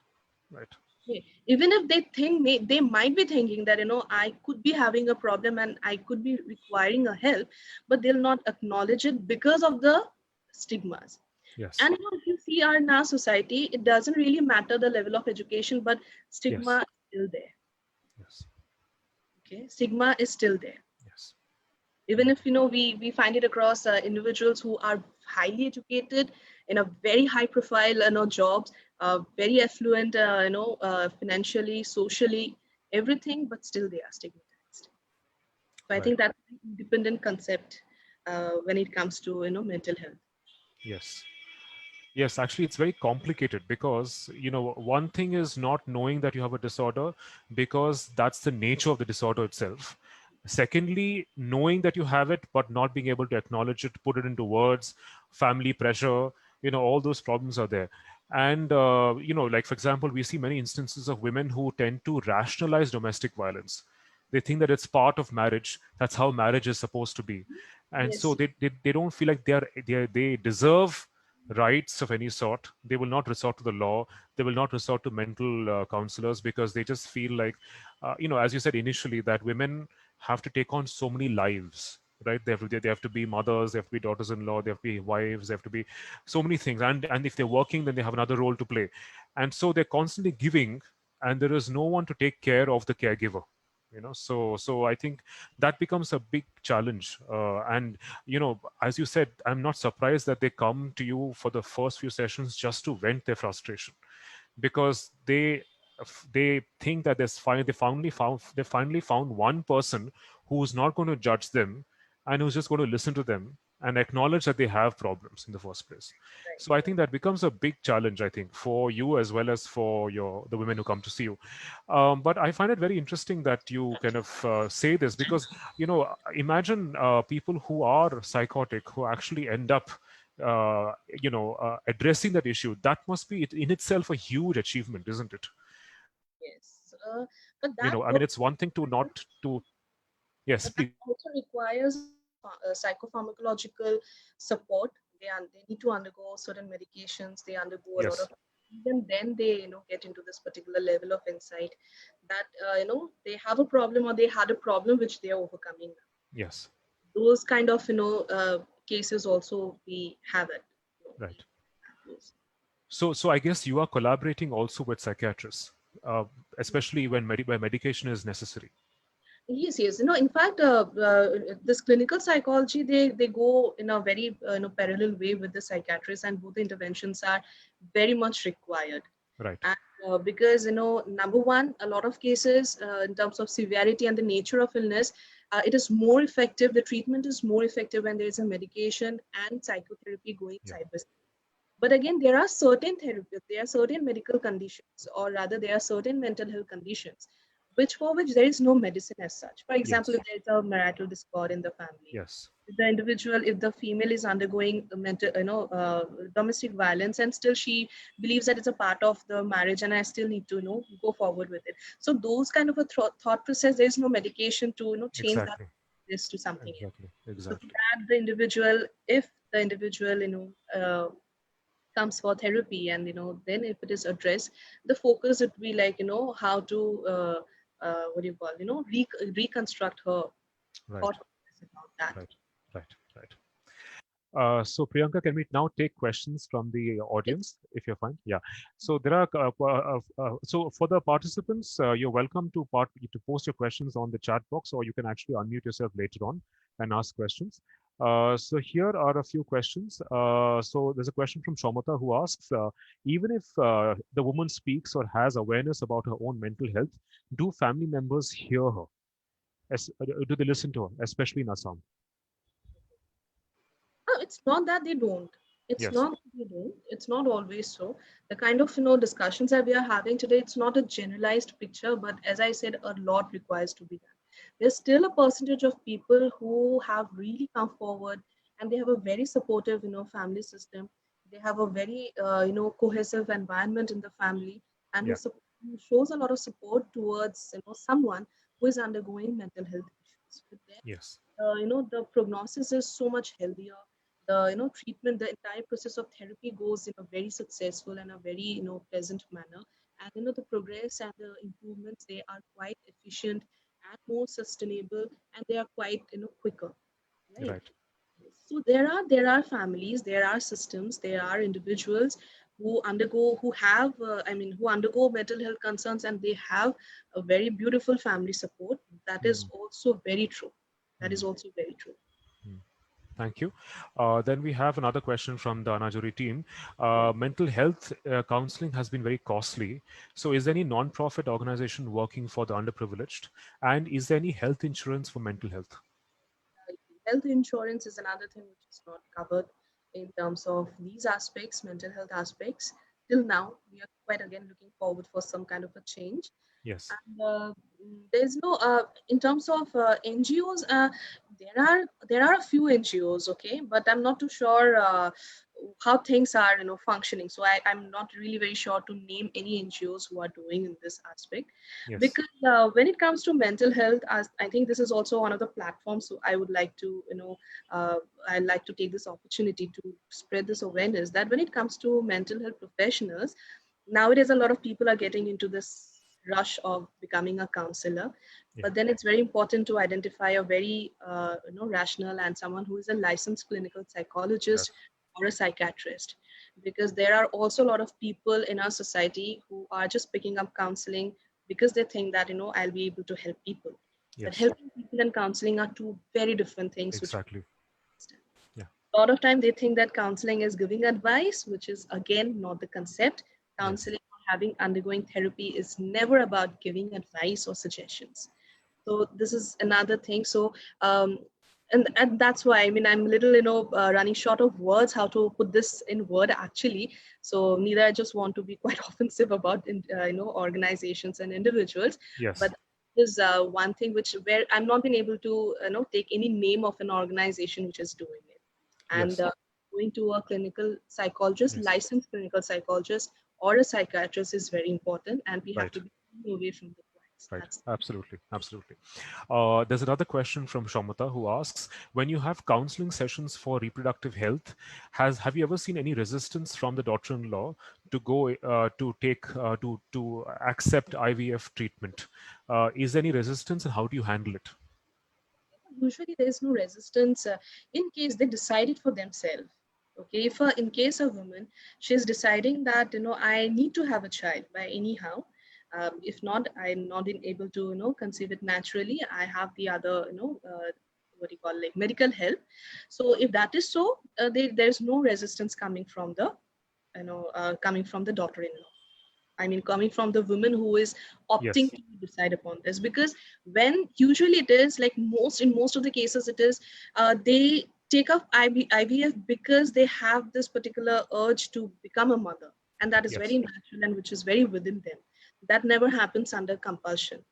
Right. Okay. Even if they think, they might be thinking that I could be having a problem and I could be requiring a help, but they'll not acknowledge it because of the stigmas. Yes. And if you see our in our society, it doesn't really matter the level of education, but Yes. stigma is still there. Yes. Okay, stigma is still there. Yes. Even if we find it across individuals who are highly educated in a very high profile jobs, very affluent, financially, socially, everything, but still they are stigmatized. So I Right. think that's an independent concept when it comes to mental health. Yes. Yes, actually, it's very complicated because, one thing is not knowing that you have a disorder because that's the nature of the disorder itself. Secondly, knowing that you have it, but not being able to acknowledge it, put it into words, family pressure, all those problems are there. And, like, for example, we see many instances of women who tend to rationalize domestic violence. They think that it's part of marriage. That's how marriage is supposed to be. And so Yes. they don't feel like they deserve rights of any sort. They will not resort to the law. They will not resort to mental counselors because they just feel like, as you said initially, that women have to take on so many lives, right? They have to be mothers, they have to be daughters-in-law, they have to be wives, they have to be so many things. And if they're working, then they have another role to play. And so they're constantly giving, and there is no one to take care of the caregiver. So I think that becomes a big challenge. And as you said, I'm not surprised that they come to you for the first few sessions just to vent their frustration, because they think that they finally found one person who's not going to judge them and who's just going to listen to them and acknowledge that they have problems in the first place. Right. So I think that becomes a big challenge, I think, for you as well as for the women who come to see you. But I find it very interesting that you kind of say this because, imagine people who are psychotic who actually end up addressing that issue. That must be in itself a huge achievement, isn't it? Yes. But that I mean, it's one thing to not to. Yes, But that please. also requires psychopharmacological support. They need to undergo certain medications. They undergo a lot Yes. of, even then they get into this particular level of insight that they have a problem, or they had a problem which they are overcoming now. Yes. Those kind of cases also we have it. Right. Yes. So I guess you are collaborating also with psychiatrists, uh, especially when medication is necessary. Yes, yes. In fact, this clinical psychology, they go in a very parallel way with the psychiatrists, and both the interventions are very much required. Right. And because number one, a lot of cases in terms of severity and the nature of illness, it is more effective. The treatment is more effective when there is a medication and psychotherapy going Yeah. side by side. But again, there are certain therapies, there are certain medical conditions, or rather, there are certain mental health conditions, for which there is no medicine as such. For example, Yes. if there is a marital discord in the family, Yes. if the female is undergoing domestic violence, and still she believes that it's a part of the marriage, and I still need to go forward with it. So those kind of a thought process, there is no medication to change that Exactly. this to something else. Exactly. So for Exactly. that, the individual, if the individual comes for therapy, and then if it is addressed, the focus would be like how to what do you call reconstruct her Right. thought process about that. Right. Right. Right. So Priyanka, can we now take questions from the audience, if you're fine? Yeah. So there are so for the participants, you're welcome to post your questions on the chat box, or you can actually unmute yourself later on and ask questions. So here are a few questions. So there's a question from Shomata who asks, even if the woman speaks or has awareness about her own mental health, do family members hear her? Do they listen to her, especially in Assam? No, it's not that they don't. It's Yes. not that they don't. It's not always so. The kind of discussions that we are having today, it's not a generalized picture, but as I said, a lot requires to be done. There's still a percentage of people who have really come forward, and they have a very supportive, family system. They have a very, cohesive environment in the family, and Yeah. who shows a lot of support towards, someone who is undergoing mental health issues. With them, Yes. the prognosis is so much healthier. The treatment, the entire process of therapy goes in a very successful and a very pleasant manner, and the progress and the improvements, they are quite efficient and more sustainable, and they are quite quicker, right? Right. So there are families, there are systems, there are individuals who undergo mental health concerns, and they have a very beautiful family support. That is Mm, also very true. That mm, is also very true. mm. Thank you. Then we have another question from the Anajuri team. Mental health counseling has been very costly. So, is there any non-profit organization working for the underprivileged? And is there any health insurance for mental health? Health insurance is another thing which is not covered in terms of these aspects, mental health aspects. Till now, we are quite again looking forward for some kind of a change. Yes. And there's no in terms of NGOs, there are a few NGOs, okay, but I'm not too sure how things are functioning. So I'm not really very sure to name any NGOs who are doing in this aspect, Yes. because when it comes to mental health, as I think this is also one of the platforms, so I would like to uh, I'd like to take this opportunity to spread this awareness that when it comes to mental health professionals, nowadays a lot of people are getting into this rush of becoming a counselor, Yeah. but then it's very important to identify a very rational and someone who is a licensed clinical psychologist Yes. or a psychiatrist, because there are also a lot of people in our society who are just picking up counseling because they think that I'll be able to help people, but Yes. helping people and counseling are two very different things which Exactly. Yeah. a lot of time they think that counseling is giving advice, which is again not the concept. Yes. Counseling or having undergoing therapy is never about giving advice or suggestions. So this is another thing. So and that's why I'm a little running short of words how to put this in word actually. So neither I just want to be quite offensive about organizations and individuals, Yes. but is one thing which where I'm not been able to take any name of an organization which is doing it, and Yes. going to a clinical psychologist, Yes. licensed clinical psychologist or a psychiatrist is very important, and we have Right. to be away from the cracks. Right. That's Absolutely. Absolutely. There's another question from Shomata who asks, when you have counseling sessions for reproductive health, have you ever seen any resistance from the daughter-in-law to go to take to accept IVF treatment? Is there any resistance, and how do you handle it? usually there is no resistance in case they decide it for themselves. Okay, if in case a woman, she's deciding that I need to have a child by anyhow, if not I'm not been able to conceive it naturally, I have the other what do you call, like medical help. So if that is so, there's no resistance coming from the daughter-in-law. Coming from the woman who is opting Yes. to decide upon this, because when usually it is like most of the cases, it is they take up IVF because they have this particular urge to become a mother, and that is Yes. very natural and which is very within them. That never happens under compulsion.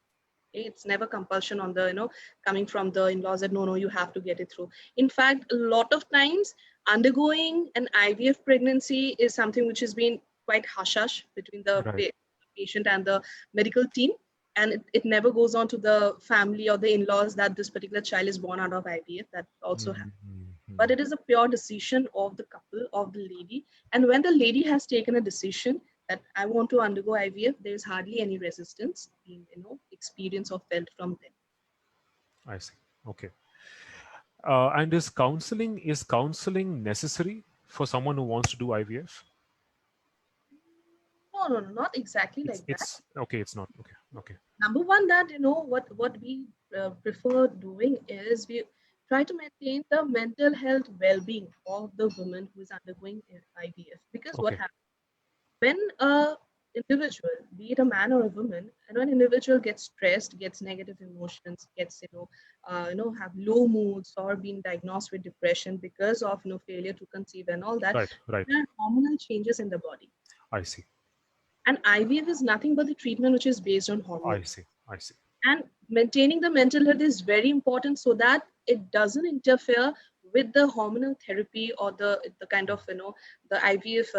Okay? It's never compulsion on the coming from the in-laws that no, you have to get it through. In fact, a lot of times undergoing an IVF pregnancy is something which has been quite hush hush between the Right. patient and the medical team, and it never goes on to the family or the in-laws that this particular child is born out of IVF. That also happens. Mm-hmm. but it is a pure decision of the couple, of the lady. And when the lady has taken a decision that I want to undergo IVF, there is hardly any resistance being, experienced or felt from them. I see. Okay. And is counseling necessary for someone who wants to do IVF? No, no, no, not exactly like that. It's okay. It's not okay. Okay. Number one, that what we prefer doing is we try to maintain the mental health well-being of the woman who is undergoing IVF. Because what Okay. happens when a individual, be it a man or a woman, and when an individual gets stressed, gets negative emotions, gets have low moods or being diagnosed with depression because of failure to conceive and all that, Right. Right. there are hormonal changes in the body. I see. And IVF is nothing but the treatment which is based on I hormones. see. I see. And maintaining the mental health is very important so that it doesn't interfere with the hormonal therapy or the kind of the IVF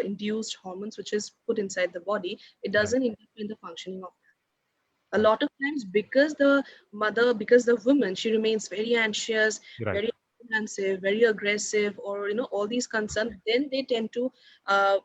induced hormones which is put inside the body. It Right. doesn't interfere in the functioning of a Right. lot of times, because the mother, because the woman, she remains very anxious, Right. very apprehensive, very aggressive, or all these concerns, then they tend to uh,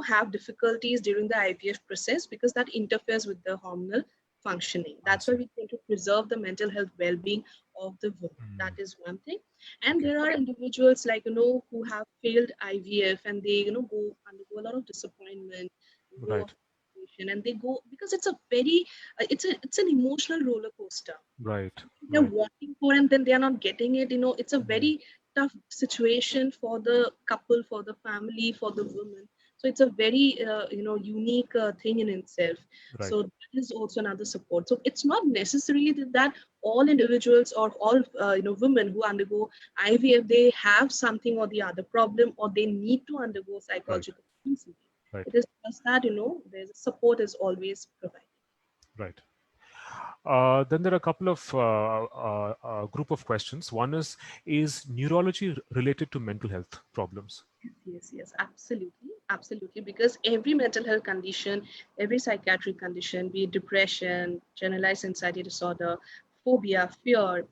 have difficulties during the IVF process because that interferes with the hormonal functioning. I That's why see. we tend to preserve the mental health well-being of the woman. That Mm. is one thing. And Okay. there are individuals like who have failed IVF, and they go undergo a lot of disappointment, low Right. of motivation, and they go because it's a very it's an emotional roller coaster. Right. They're Right. wanting for and then they are not getting it. It's a Mm. very tough situation for the couple, for the family, for the woman. So it's a very unique thing in itself. Right. So that is also another support. So it's not necessarily that all individuals or all women who undergo IVF, they have something or the other problem, or they need to undergo Right. psychological counseling. Right. It is just that there's support is always provided. Right. Then there are a couple of group of questions. One is neurology related to mental health problems? Yes, yes, absolutely, absolutely. Because every mental health condition, every psychiatric condition, be it depression, generalized anxiety disorder, phobia, fear,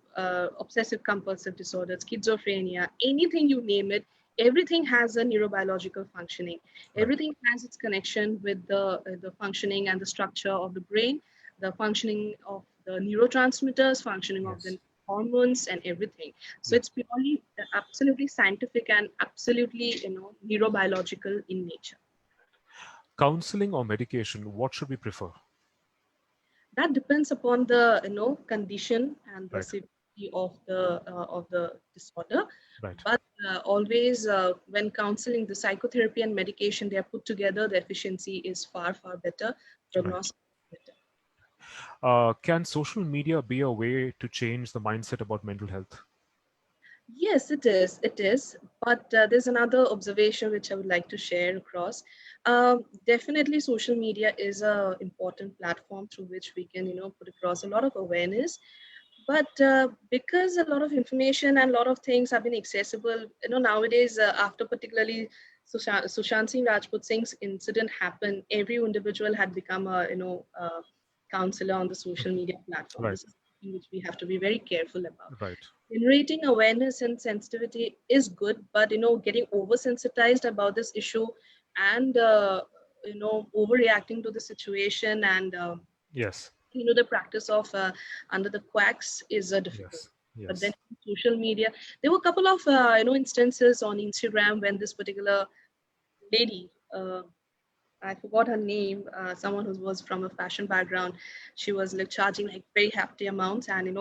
obsessive compulsive disorder, schizophrenia, anything you name it, everything has a neurobiological functioning. Right. Everything has its connection with the functioning and the structure of the brain, the functioning of the neurotransmitters, functioning of Yes. the hormones and everything. So Yes. it's purely absolutely scientific and absolutely neurobiological in nature. Counseling or medication? What should we prefer? That depends upon the condition and the Right. severity of the disorder. Right. But always when counseling, the psychotherapy and medication, they are put together, the efficiency is far better, Right. prognosis better. Can social media be a way to change the mindset about mental health? Yes, it is. It is. But there's another observation which I would like to share across. Definitely, social media is a important platform through which we can, put across a lot of awareness. But because a lot of information and a lot of things have been accessible, nowadays, after particularly Sushant Singh Rajput Singh's incident happened, every individual had become a, counselor on the social media platform. Right. This is something which we have to be very careful about. Right. Generating awareness and sensitivity is good, but getting oversensitized about this issue and overreacting to the situation and Yes. the practice of under the quacks is difficult. Yes. But then Yes. social media, there were a couple of instances on Instagram when this particular lady, I forgot her name, someone who was from a fashion background. She was like charging like very hefty amounts and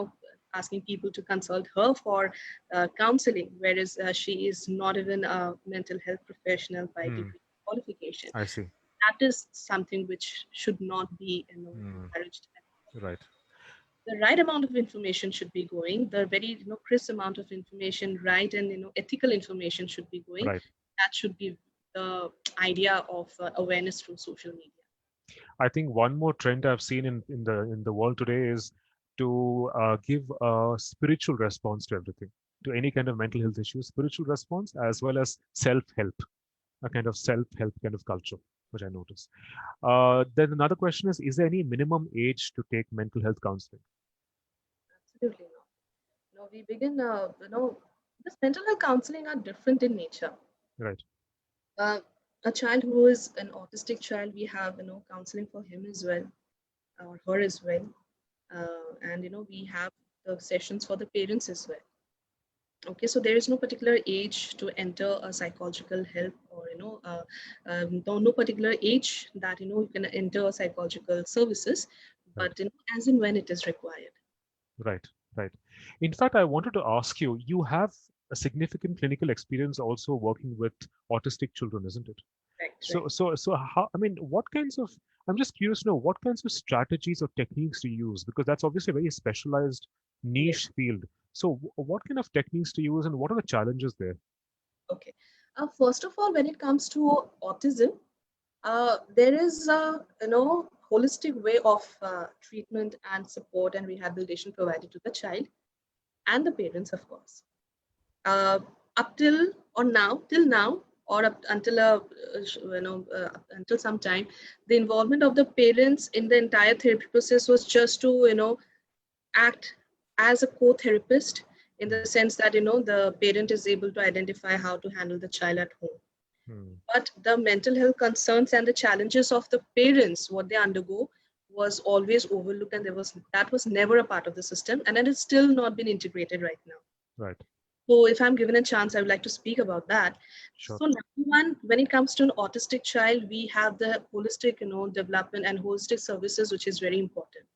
asking people to consult her for counseling, whereas she is not even a mental health professional by Hmm. degree qualification. I see. That is something which should not be Hmm. encouraged. Right. The right amount of information should be going. The very crisp amount of information, right, and ethical information should be going. Right. That should be the idea of awareness through social media. I think one more trend I've seen in the world today is to give a spiritual response to everything, to any kind of mental health issue, spiritual response as well as self-help, a kind of self-help kind of culture, which I notice. Then another question is there any minimum age to take mental health counseling? Absolutely not. We begin, This mental health counseling are different in nature. Right. Uh, a child who is an autistic child, we have counseling for him as well or her as well, and we have the sessions for the parents as well. Okay, so there is no particular age to enter a psychological help, or no particular age that you can enter a psychological services, Right. but as and when it is required. Right. Right. In fact, I wanted to ask you, you have a significant clinical experience also working with autistic children, isn't it? Right, right. So how, I mean, what kinds of, I'm just curious to know what kinds of strategies or techniques do you use? Because that's obviously a very specialized Yes. niche field. So what kind of techniques do you use and what are the challenges there? Okay. First of all, when it comes to autism, there is a holistic way of treatment and support and rehabilitation provided to the child and the parents, of course. uh, Up till now, or up until until some time, the involvement of the parents in the entire therapy process was just to act as a co-therapist, in the Hmm. sense that the parent is able to identify how to handle the child at home, Hmm. but the mental health concerns and the challenges of the parents, what they undergo, was always overlooked, and that was never a part of the system, and it has still not been integrated right now. Right. So if I'm given a chance, I would like to speak about that. Sure. So number one, when it comes to an autistic child, we have the holistic, development and holistic services, which is very important.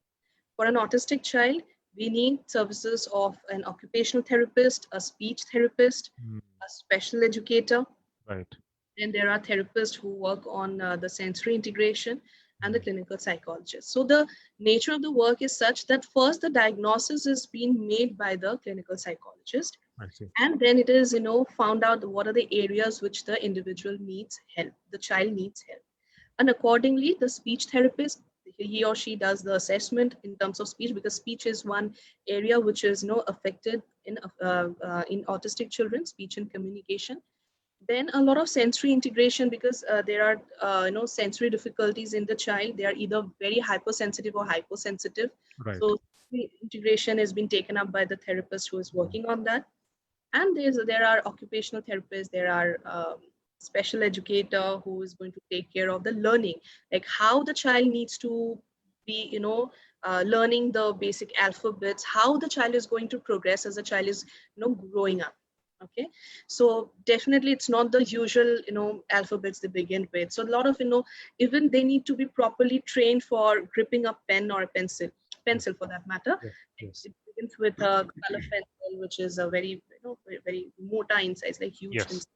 For an autistic child, we need services of an occupational therapist, a speech therapist, Hmm. a special educator. Right. Then there are therapists who work on the sensory integration, and the Hmm. clinical psychologist. So the nature of the work is such that first the diagnosis is being made by the clinical psychologist, I see. and then it is found out what are the areas which the individual needs help, the child needs help, and accordingly the speech therapist, he or she does the assessment in terms of speech, because speech is one area which is affected in autistic children, speech and communication. Then a lot of sensory integration, because there are sensory difficulties in the child. They are either very hypersensitive or hyposensitive. Right. So integration has been taken up by the therapist who is Hmm. working on that. And there are occupational therapists, there are special educator who is going to take care of the learning, like how the child needs to be learning the basic alphabets, how the child is going to progress as the child is growing up. Okay, so definitely it's not the usual alphabets they begin with. So a lot of even they need to be properly trained for gripping a pen or a Yes. pencil for that matter. Yes. Yes. It begins with a color pencil, which is a very, very motor in size, like huge in Yes. size.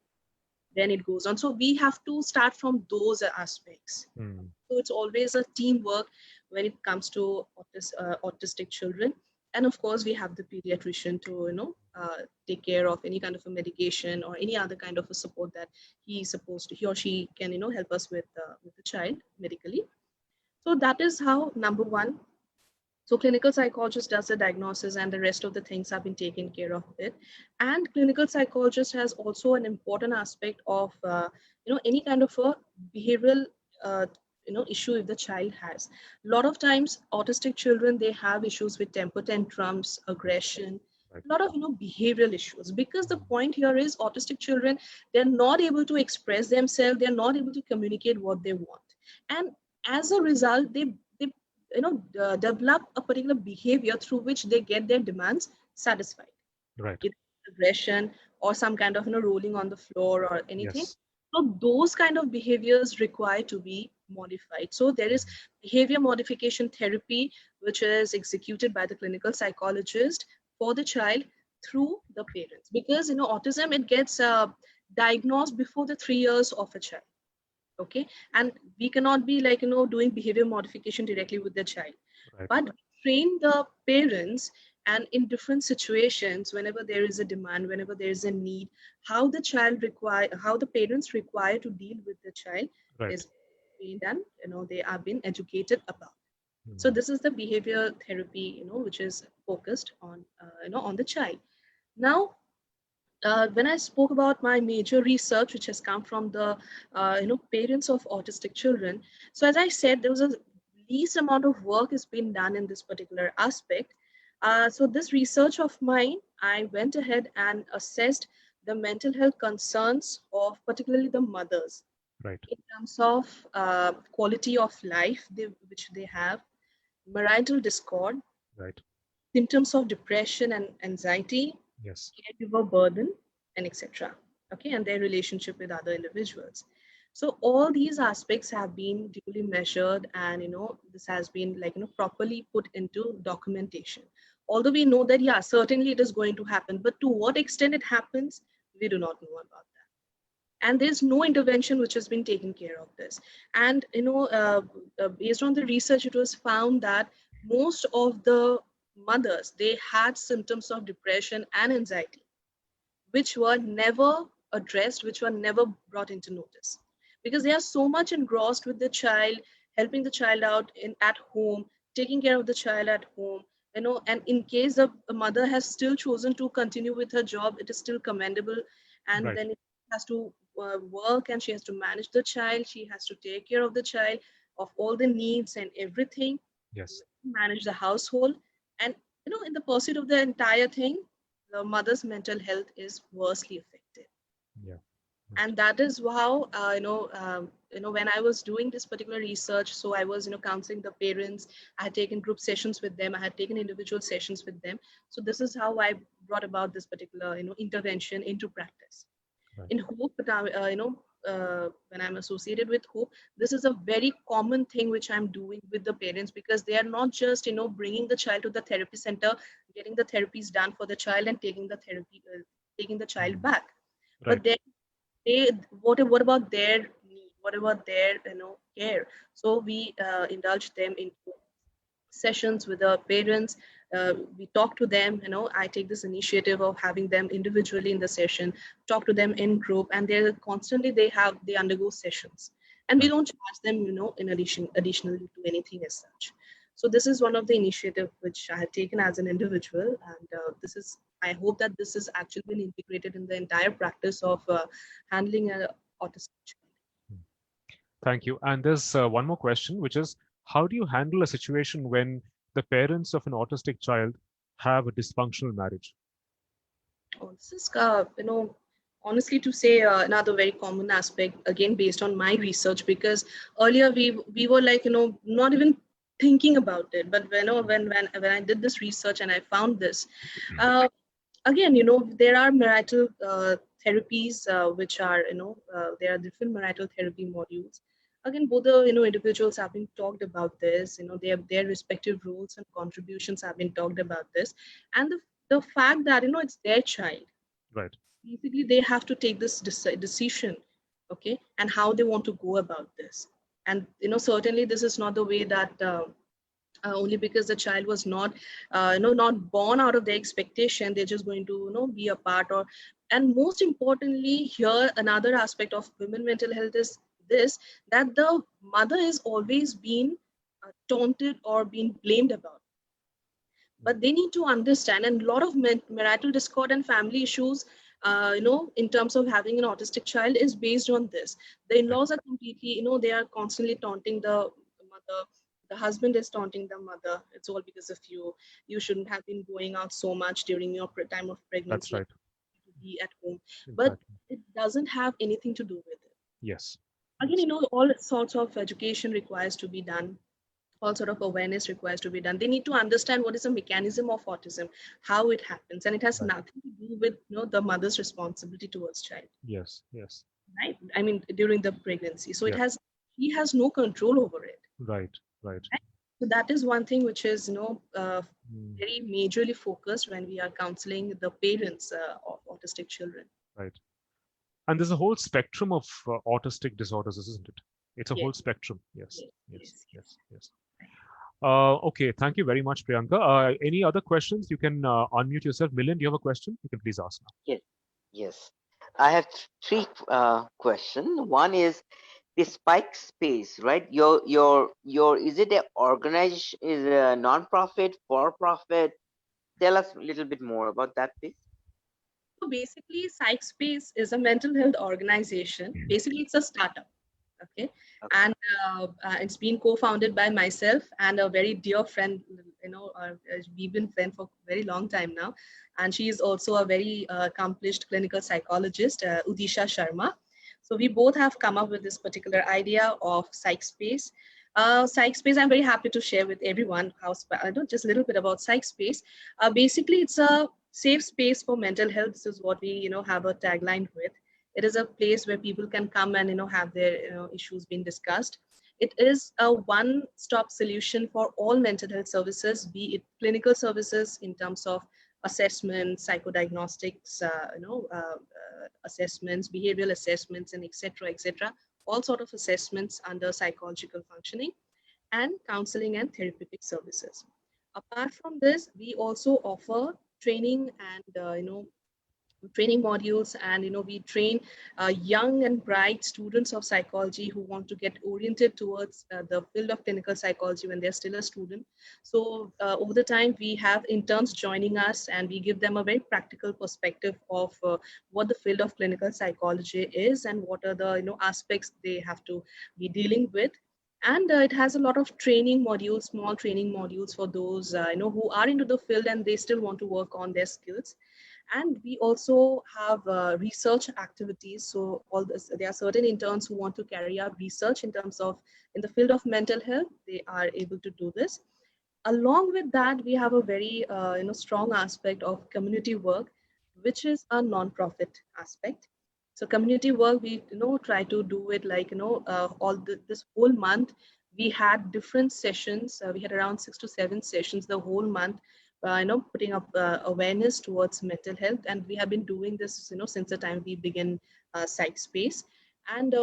Then it goes on. So we have to start from those aspects. Hmm. So it's always a teamwork when it comes to autistic children. And of course, we have the pediatrician to, take care of any kind of a medication or any other kind of a support that he or she can, help us with the child medically. So that is how number one. So clinical psychologist does the diagnosis, and the rest of the things have been taken care of it. And clinical psychologist has also an important aspect of any kind of a behavioral issue if the child has. A lot of times, autistic children, they have issues with temper tantrums, aggression, Right. a lot of behavioral issues, because the Hmm. point here is autistic children, they're not able to express themselves, they're not able to communicate what they want, and as a result they develop a particular behavior through which they get their demands satisfied, Right. either aggression or some kind of rolling on the floor or anything. Yes. So those kind of behaviors require to be modified. So there is Hmm. behavior modification therapy, which is executed by the clinical psychologist for the child through the parents, because autism, it gets diagnosed before the 3 years of a child. Okay, and we cannot be like doing behavior modification directly with the child, Right. but train the parents, and in different situations, whenever there is a demand, whenever there is a need, how the parents require to deal with the child Right. is being done, they are being educated about. So Hmm. this is the behavior therapy, which is focused on on the child. Now, when I spoke about my major research, which has come from the parents of autistic children, so as I said, there was a least amount of work has been done in this particular aspect. So this research of mine, I went ahead and assessed the mental health concerns of particularly the mothers Right. in terms of quality of life which they have, marital discord, Right. symptoms of depression and anxiety, Yes. caregiver burden, and etc. Okay, and their relationship with other individuals. So all these aspects have been duly measured, and this has been properly put into documentation. Although we know that certainly it is going to happen, but to what extent it happens, we do not know about that. And there's no intervention which has been taken care of this. And based on the research, it was found that most of the mothers, they had symptoms of depression and anxiety which were never addressed, which were never brought into notice, because they are so much engrossed with the child, helping the child out in at home, taking care of the child at home. And in case the mother has still chosen to continue with her job, it is still commendable. And Right. then it has to work, and she has to manage the child. She has to take care of the child, of all the needs and everything, Yes. manage the household. And in the pursuit of the entire thing, the mother's mental health is worstly affected. Yeah. And that is how when I was doing this particular research, so I was counseling the parents. I had taken group sessions with them, I had taken individual sessions with them. So this is how I brought about this particular intervention into practice Right. in Hope. But when I'm associated with Hope, this is a very common thing which I'm doing with the parents, because they are not just bringing the child to the therapy center, getting the therapies done for the child, and taking the child back. Right. But they what about their need? What about their care? So we indulge them into sessions with the parents. We talk to them. I take this initiative of having them individually in the session, talk to them in group, and they're constantly they undergo sessions, and we Right. don't charge them in additionally to anything as such. So this is one of the initiative which I have taken as an individual, and this is, I hope that this has actually been integrated in the entire practice of handling an autistic child. Hmm. Thank you. And there's one more question, which is, how do you handle a situation when the parents of an autistic child have a dysfunctional marriage? Oh, this is, honestly to say, another very common aspect, again, based on my research, because earlier we were like, not even thinking about it. But when I did this research and I found this, uh, again, there are marital therapies, which are, there are different marital therapy modules. Again, both the, individuals have been talked about this, their respective roles and contributions have been talked about this. And the fact that, it's their child, Right. basically they have to take this decision, okay, and how they want to go about this. And, certainly this is not the way that, only because the child was not not born out of their expectation, they're just going to be a part. Or, and most importantly here, another aspect of women mental health is this, that the mother is always been taunted or being blamed about. But they need to understand, and a lot of marital discord and family issues, in terms of having an autistic child, is based on this. The Right. in-laws are completely, they are constantly taunting the mother. The husband is taunting the mother. It's all because of you. You shouldn't have been going out so much during your time of That's pregnancy, right. to be at home. But Exactly. it doesn't have anything to do with it. Yes. Again, Yes. all sorts of education requires to be done, all sort of awareness requires to be done. They need to understand what is the mechanism of autism, how it happens, and it has Right. nothing to do with the mother's responsibility towards child, Yes. Yes. right? I mean, during the pregnancy, so it Yeah. has he has no control over it. Right. Right. Right? So that is one thing which is Mm. very majorly focused when we are counseling the parents of autistic children. Right. And there's a whole spectrum of autistic disorders, isn't it? It's a whole Yes, spectrum. Yes. yes, Yes. yes, yes. Yes. Yes. Okay. Thank you very much, Priyanka. Any other questions? You can unmute yourself. Milind, do you have a question? You can please ask now. Yes, yes. I have three questions. One is the Spike Space, right? Your is it a organization? Is it a non-profit, for-profit? Tell us a little bit more about that, please. So basically, PsychSpace is a mental health organization. Basically, it's a startup. Okay, Okay. and it's been co-founded by myself and a very dear friend. We've been friends for a very long time now, and she is also a very accomplished clinical psychologist, Udisha Sharma. So we both have come up with this particular idea of psych space. Psych space, I'm very happy to share with everyone how I know just a little bit about psych space. Basically, it's a safe space for mental health. This is what we have a tagline with. It is a place where people can come and have their issues being discussed. It is a one-stop solution for all mental health services, be it clinical services in terms of assessment, psychodiagnostics, assessments, behavioral assessments, and etc., etc. All sort of assessments under psychological functioning, and counseling and therapeutic services. Apart from this, we also offer training and training modules, and we train young and bright students of psychology who want to get oriented towards the field of clinical psychology when they're still a student. So over the time we have interns joining us, and we give them a very practical perspective of what the field of clinical psychology is and what are the aspects they have to be dealing with. And it has a lot of training modules, small training modules for those who are into the field and they still want to work on their skills. And we also have research activities. So all this, there are certain interns who want to carry out research in terms of in the field of mental health. They are able to do this. Along with that, we have a very strong aspect of community work, which is a non-profit aspect. So community work, we try to do it like this whole month. We had different sessions. We had around 6 to 7 sessions the whole month. Putting up awareness towards mental health, and we have been doing this since the time we began Psych Space. And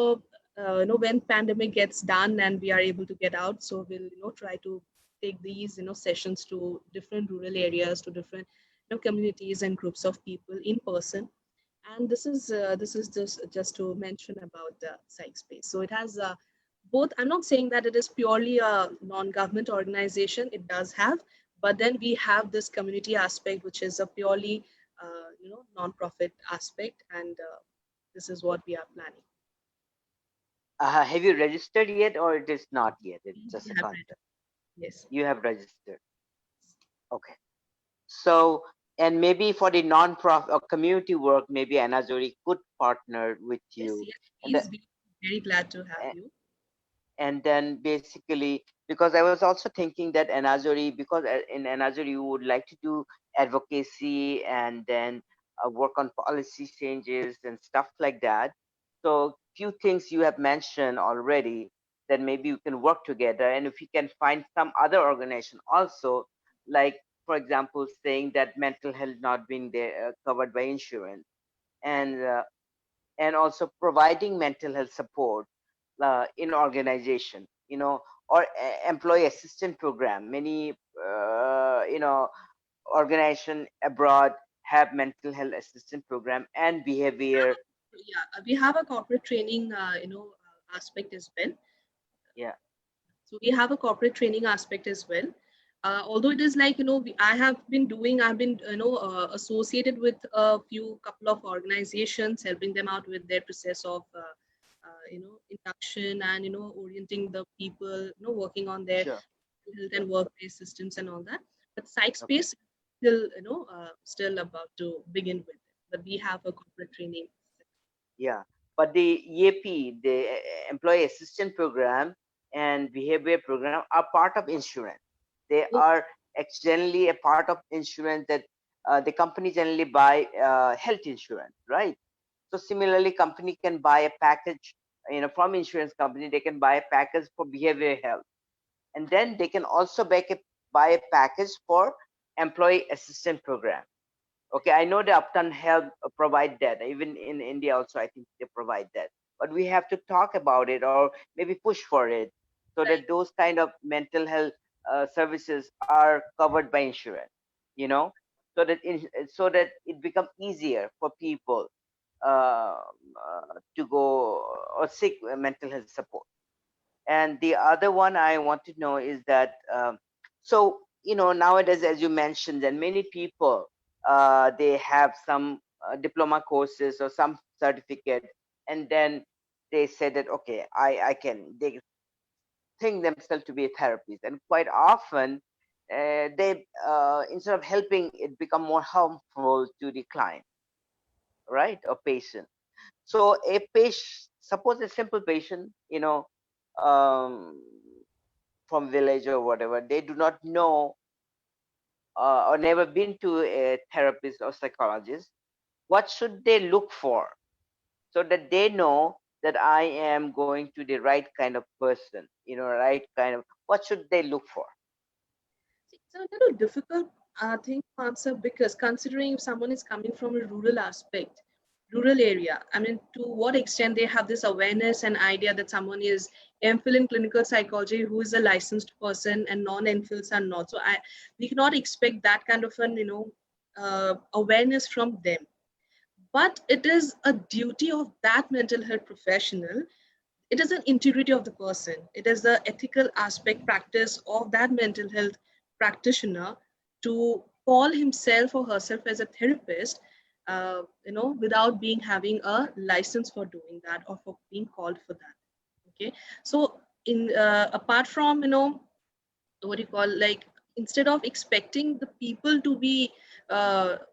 when pandemic gets done and we are able to get out, so we'll try to take these sessions to different rural areas, to different communities and groups of people in person. And this is just to mention about the Psych Space. So it has both. I'm not saying that it is purely a non-government organization. It does have, but then we have this community aspect, which is a purely non-profit aspect, and this is what we are planning. Have you registered yet, or it is not yet? It's just a We have read. concept. Yes. You have registered. Okay. So, and maybe for the non-profit or community work, maybe Anazori could partner with Yes, you, yes, and please. Be very glad to have you. and then basically, because I was also thinking that Anazori, because in Anazori you would like to do advocacy and then work on policy changes and stuff like that. So few things you have mentioned already, that maybe you can work together, and if you can find some other organization also, like for example saying that mental health not being there covered by insurance, and also providing mental health support in organization, or employee assistance program. Many organization abroad have mental health assistance program and behavior. Yeah, we have a corporate training aspect as well. Yeah, So we have a corporate training aspect as well. Although it is like I've been associated with a few couple of organizations, helping them out with their process of induction and orienting the people, working on their sure. health Sure. and workplace systems and all that. But Psych Okay. Space still still about to begin with. But we have a corporate training. Yeah, but the EAP, the employee assistance program and behavior program are part of insurance. They Oh, are generally a part of insurance that the company generally buy health insurance, right? So similarly, company can buy a package, from insurance company. They can buy a package for behavioral health, and then they can also buy a package for employee assistance program. Okay, I know the Upton Health provide that. Even in India also, I think they provide that. But we have to talk about it, or maybe push for it, so right. that those kind of mental health services are covered by insurance. You know, so that it become easier for people to go or seek mental health support. And the other one I want to know is that, so nowadays, as you mentioned, that many people they have some diploma courses or some certificate, and then they say that, okay, they think themselves to be a therapist, and quite often they instead of helping, it become more harmful to the client, right, or patient. So a patient, suppose a simple patient, um, from village or whatever, they do not know or never been to a therapist or psychologist, what should they look for so that they know that I am going to the right kind of person, right kind of, what should they look for? It's a little difficult thing to answer, because considering if someone is coming from a rural aspect, rural area, I mean, to what extent they have this awareness and idea that someone is MPhil in clinical psychology who is a licensed person and non-MPhils are not. So we cannot expect that kind of an awareness from them. But it is a duty of that mental health professional. It is an integrity of the person. It is the ethical aspect practice of that mental health practitioner to call himself or herself as a therapist, without being having a license for doing that or for being called for that. Okay, so in apart from what do you call, like, instead of expecting the people to be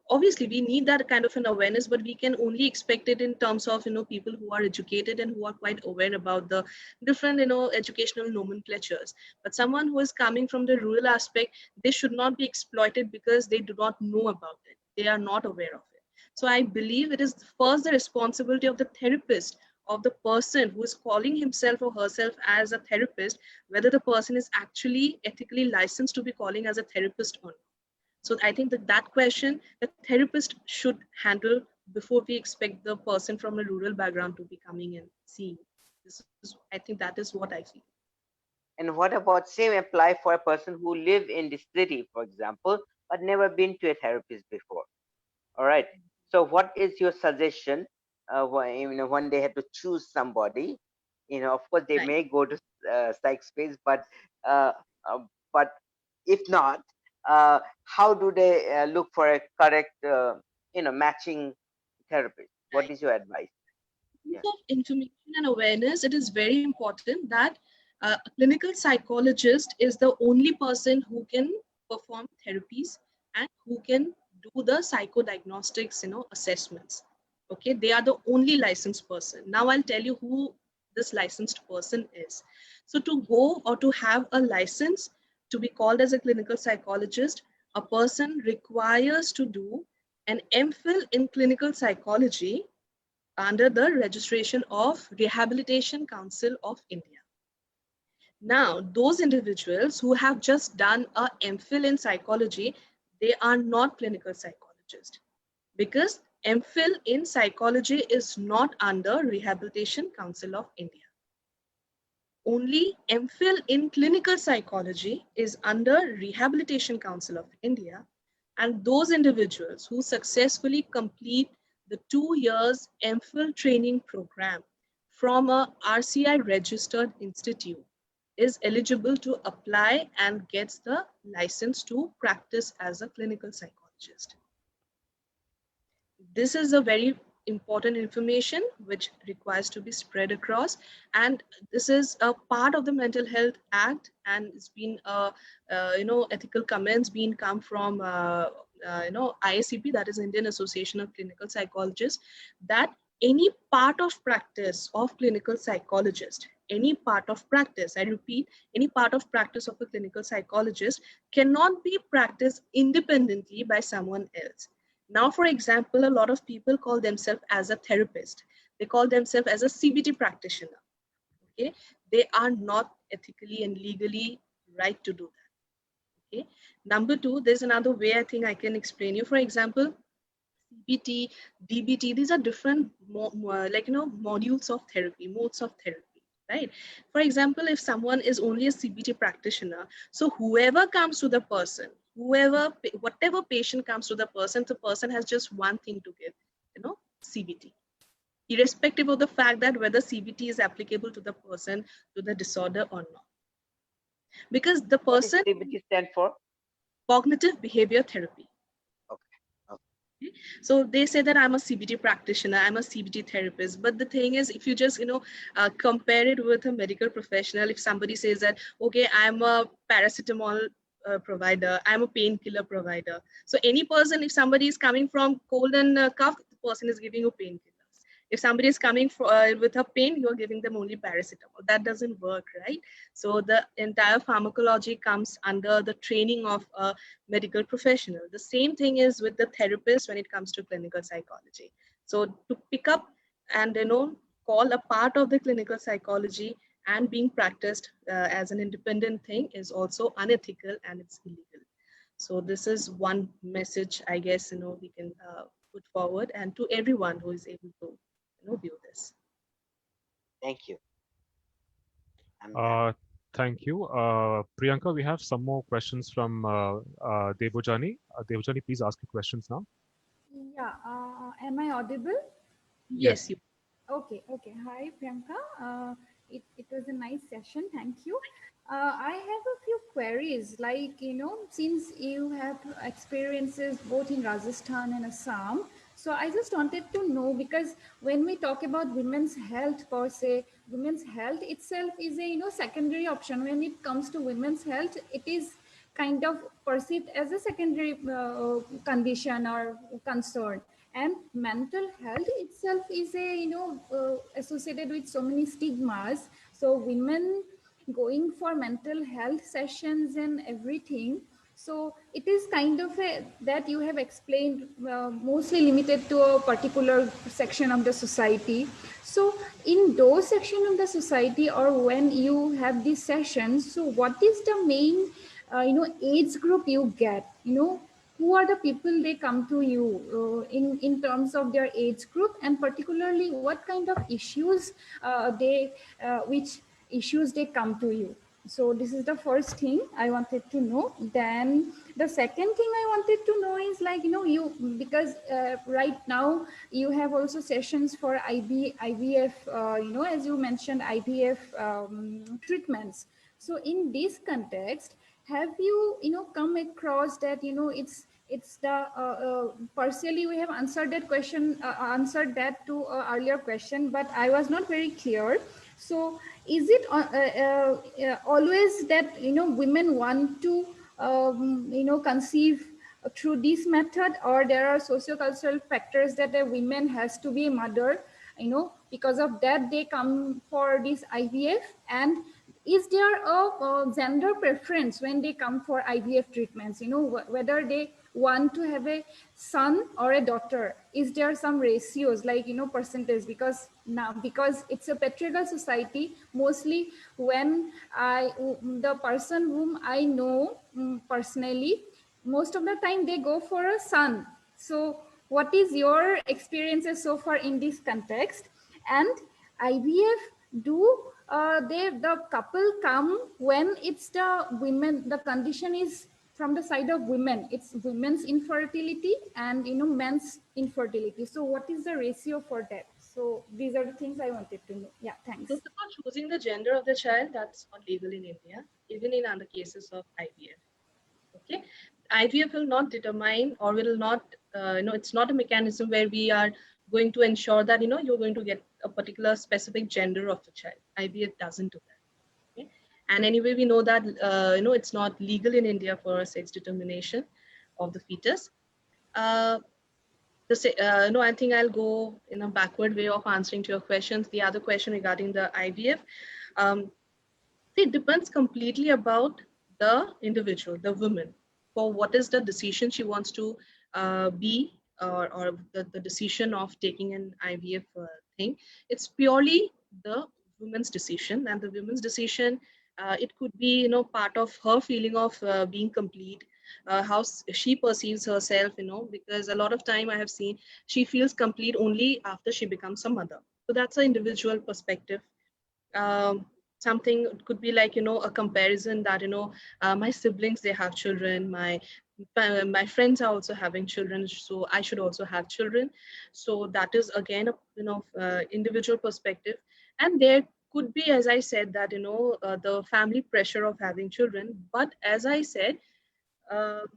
obviously we need that kind of an awareness, but we can only expect it in terms of people who are educated and who are quite aware about the different educational nomenclatures. But someone who is coming from the rural aspect, they should not be exploited because they do not know about it, they are not aware of it. So I believe it is first the responsibility of the therapist, of the person who is calling himself or herself as a therapist, whether the person is actually ethically licensed to be calling as a therapist or not. So I think that question the therapist should handle before we expect the person from a rural background to be coming and seeing. I think that is what I feel. And what about same apply for a person who live in the city, for example, but never been to a therapist before? All right. So what is your suggestion when they have to choose somebody? Of course they Right. may go to psych space, uh, uh, but if not, how do they look for a correct matching therapist? What Right. is your advice? In Yeah. terms of information and awareness, it is very important that a clinical psychologist is the only person who can perform therapies and who can do the psychodiagnostics, assessments. Okay, they are the only licensed person. Now I'll tell you who this licensed person is. So to go or to have a license to be called as a clinical psychologist, a person requires to do an MPhil in clinical psychology under the registration of Rehabilitation Council of India. Now, those individuals who have just done a MPhil in psychology, they are not clinical psychologists, because MPhil in psychology is not under Rehabilitation Council of India. Only MPhil in clinical psychology is under Rehabilitation Council of India, and those individuals who successfully complete the 2 years MPhil training program from a RCI registered institute is eligible to apply and gets the license to practice as a clinical psychologist. This is a very important information which requires to be spread across, and this is a part of the Mental Health Act, and it's been ethical comments being come from IACP, that is Indian Association of Clinical Psychologists, that any part of practice of clinical psychologist, any part of practice, I repeat, any part of practice of a clinical psychologist cannot be practiced independently by someone else. Now, for example, a lot of people call themselves as a therapist. They call themselves as a CBT practitioner. Okay, they are not ethically and legally right to do that. Okay. Number two, there's another way I think I can explain you. For example, CBT, DBT, these are different modules of therapy, modes of therapy, right? For example, if someone is only a CBT practitioner, so whoever comes to the person, whatever patient comes to the person has just one thing to give, CBT, irrespective of the fact that whether CBT is applicable to the person, to the disorder or not. Because the What is person, CBT stand for? cognitive behavior therapy. Okay. Okay. So they say that I'm a CBT practitioner, I'm a CBT therapist. But the thing is, if you just, compare it with a medical professional, if somebody says that, okay, I'm a paracetamol provider, I'm a painkiller provider. So any person, if somebody is coming from cold and cough, the person is giving you painkillers. If somebody is coming with a pain, you're giving them only paracetamol. That doesn't work, right? So the entire pharmacology comes under the training of a medical professional. The same thing is with the therapist when it comes to clinical psychology. So to pick up and call a part of the clinical psychology and being practiced as an independent thing is also unethical and it's illegal. So this is one message, I guess, we can put forward, and to everyone who is able to view this. Thank you. I'm done. Thank you. Priyanka, we have some more questions from Devojani. Devojani, please ask your questions now. Yeah, am I audible? Yes, you. Okay, okay. Hi, Priyanka. It was a nice session. Thank you. I have a few queries, like, since you have experiences both in Rajasthan and Assam, so I just wanted to know, because when we talk about women's health per se, women's health itself is a, secondary option. When it comes to women's health, it is kind of perceived as a secondary condition or concern, and mental health itself is a associated with so many stigmas. So women going for mental health sessions and everything, so it is kind of a that you have explained mostly limited to a particular section of the society. So in those section of the society, or when you have these sessions, so what is the main age group you get, who are the people they come to you in terms of their age group, and particularly what kind of issues they which issues they come to you. So this is the first thing I wanted to know. Then the second thing I wanted to know is, like, you, because right now you have also sessions for IVF, as you mentioned, IVF treatments. So in this context, have you come across that, it's the partially we have answered that question, answered that to earlier question, but I was not very clear. So is it always that women want to conceive through this method, or there are socio-cultural factors that a woman has to be a mother, because of that they come for this IVF? And is there a gender preference when they come for IVF treatments, whether they want to have a son or a daughter? Is there some ratios, like, percentage? Because now, because it's a patriarchal society, mostly when the person whom I know personally, most of the time they go for a son. So what is your experiences so far in this context? And IVF, do the couple come when it's the women, the condition is from the side of women, it's women's infertility and men's infertility. So what is the ratio for that? So these are the things I wanted to know. Yeah, thanks. So for choosing the gender of the child, that's not legal in India, even in other cases of IVF. Okay, IVF will not determine, or will not, it's not a mechanism where we are going to ensure that you're going to get a particular specific gender of the child. IVF doesn't do that. Okay? And anyway, we know that it's not legal in India for sex determination of the fetus. I think I'll go in a backward way of answering to your questions. The other question regarding the IVF, it depends completely about the individual, the woman, for what is the decision she wants to be, or the decision of taking an IVF thing. It's purely the woman's decision, and the woman's decision, it could be part of her feeling of being complete, how she perceives herself, because a lot of time I have seen she feels complete only after she becomes a mother. So that's an individual perspective. um, Something could be like a comparison that my siblings, they have children, my friends are also having children, so I should also have children. So that is again a individual perspective. And there could be, as I said, that the family pressure of having children. But as I said, uh,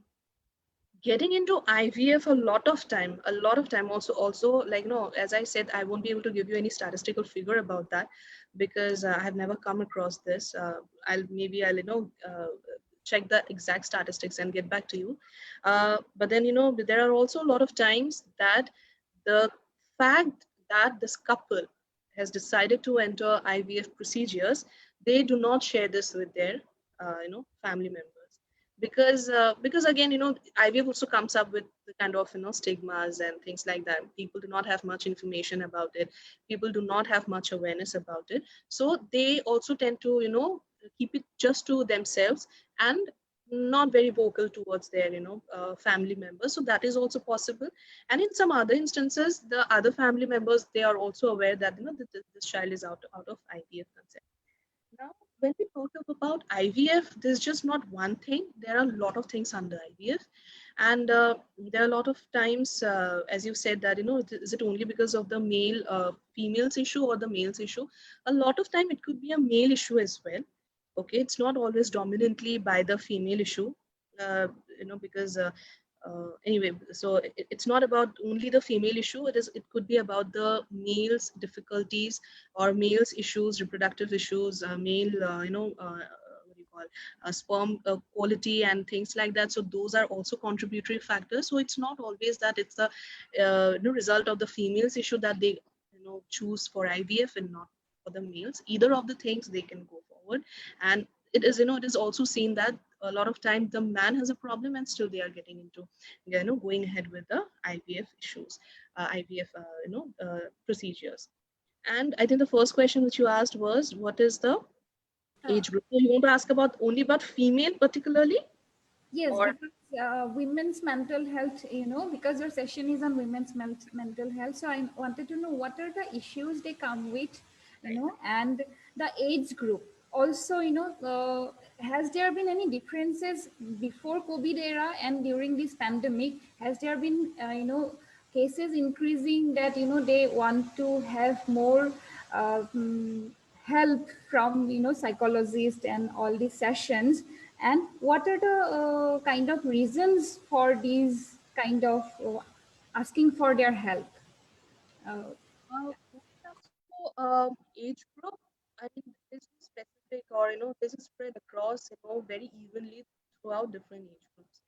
getting into IVF a lot of time also, like, as I said, I won't be able to give you any statistical figure about that, because I have never come across this. I'll check the exact statistics and get back to you. But then, there are also a lot of times that the fact that this couple has decided to enter IVF procedures, they do not share this with their family members, because again, IVF also comes up with the kind of stigmas and things like that. People do not have much information about it. People do not have much awareness about it, so they also tend to keep it just to themselves, and not very vocal towards their family members. So that is also possible. And in some other instances, the other family members, they are also aware that that this child is out of IVF consent. Now, when we talk about IVF, there's just not one thing. There are a lot of things under IVF, and there are a lot of times, as you said, that is it only because of the male females issue or the males issue? A lot of time, it could be a male issue as well. Okay, it's not always dominantly by the female issue, uh, because. Anyway, so it's not about only the female issue. It could be about the male's difficulties or male's issues, reproductive issues, male what do you call sperm quality and things like that. So those are also contributory factors. So it's not always that it's the result of the female's issue that they choose for IVF and not for the males. Either of the things, they can go forward. And it is it is also seen that a lot of time the man has a problem and still they are getting into going ahead with the IVF issues, IVF procedures. And I think the first question which you asked was, what is the age group? So you want to ask about only about female particularly? Yes, Or because women's mental health, because your session is on women's mental health. So I wanted to know what are the issues they come with, and the age group. Also, has there been any differences before COVID era and during this pandemic? Has there been, cases increasing that, they want to have more help from, psychologists and all these sessions? And what are the kind of reasons for these kind of asking for their help? Uh, when it comes to age group, I mean, this is specific, or this is spread across very evenly throughout different age groups.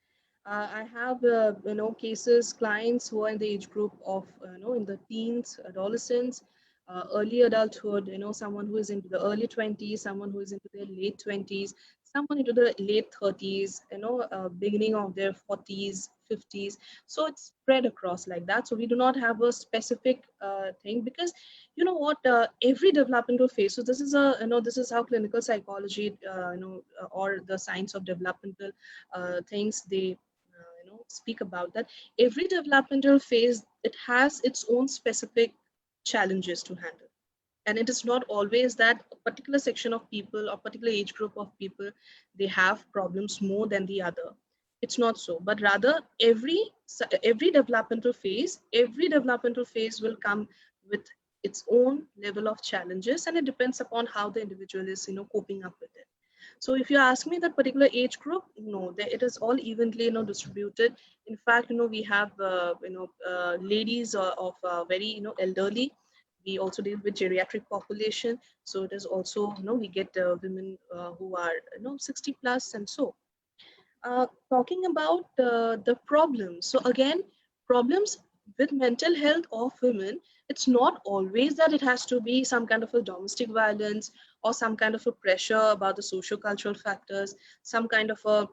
I have cases, clients who are in the age group of in the teens, adolescents, early adulthood. Someone who is into the early 20s, someone who is into their late 20s, someone into the late 30s. Beginning of their 40s, 50s. So it's spread across like that. So we do not have a specific thing, because what, every developmental phase. So this is this is how clinical psychology or the science of developmental things, they speak about that. Every developmental phase, it has its own specific challenges to handle, and it is not always that a particular section of people or particular age group of people, they have problems more than the other. It's not so, but rather every developmental phase will come with its own level of challenges, and it depends upon how the individual is coping up with it. So if you ask me that particular age group, no, it is all evenly distributed. In fact, we have ladies of very elderly. We also deal with geriatric population, so it is also we get women who are 60 plus, and so talking about the problems. So again, problems with mental health of women, it's not always that it has to be some kind of a domestic violence or some kind of a pressure about the socio-cultural factors, some kind of a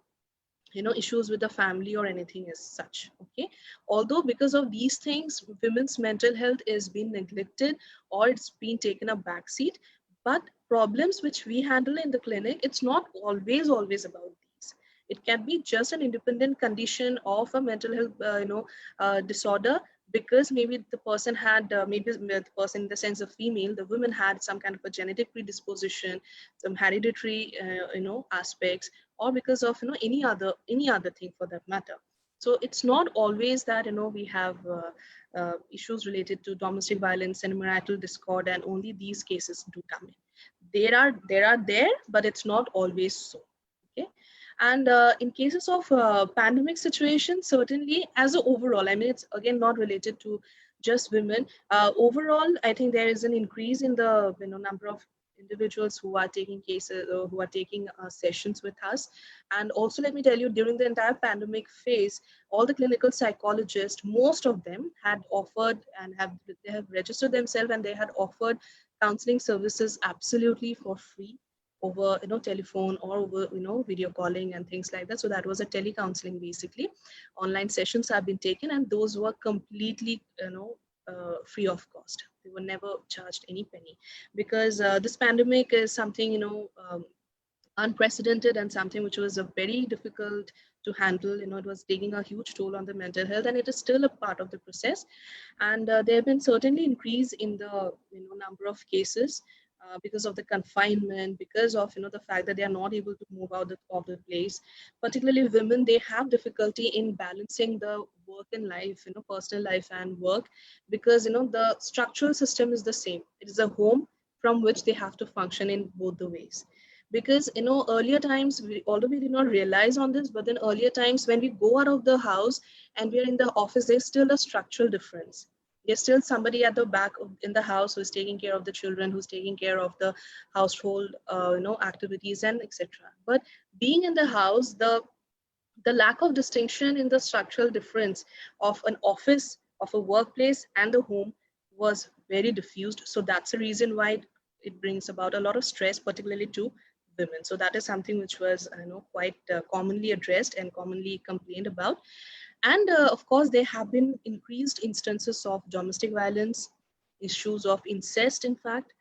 issues with the family or anything as such. Okay, although because of these things, women's mental health is being neglected or it's been taken a backseat, but problems which we handle in the clinic, it's not always about these. It can be just an independent condition of a mental health disorder, because maybe the person had maybe the person, in the sense of female, the woman had some kind of a genetic predisposition, some hereditary aspects, or because of any other thing for that matter. So it's not always that we have issues related to domestic violence and marital discord, and only these cases do come in. There are there, but it's not always so. Okay. And in cases of pandemic situations, certainly as a overall, I mean, it's again not related to just women. Overall, I think there is an increase in the number of individuals who are taking cases or who are taking sessions with us. And also, let me tell you, during the entire pandemic phase, all the clinical psychologists, most of them had offered and they have registered themselves, and they had offered counseling services absolutely for free over telephone or over video calling and things like that. So that was a telecounseling basically. Online sessions have been taken, and those were completely free of cost. They were never charged any penny, because this pandemic is something unprecedented and something which was a very difficult to handle. It was taking a huge toll on the mental health, and it is still a part of the process. And there have been certainly increase in the number of cases because of the confinement, because of the fact that they are not able to move out of the place. Particularly women, they have difficulty in balancing the work and life, personal life and work, because the structural system is the same. It is a home from which they have to function in both the ways. Because earlier times, although we did not realize on this, but then earlier times when we go out of the house and we are in the office, there's still a structural difference. There's still somebody at the back in the house who's taking care of the children, who's taking care of the household activities and etc. But being in the house, the lack of distinction in the structural difference of an office, of a workplace and the home was very diffused. So that's the reason why it brings about a lot of stress, particularly to women. So that is something which was quite commonly addressed and commonly complained about. And of course, there have been increased instances of domestic violence, issues of incest, in fact,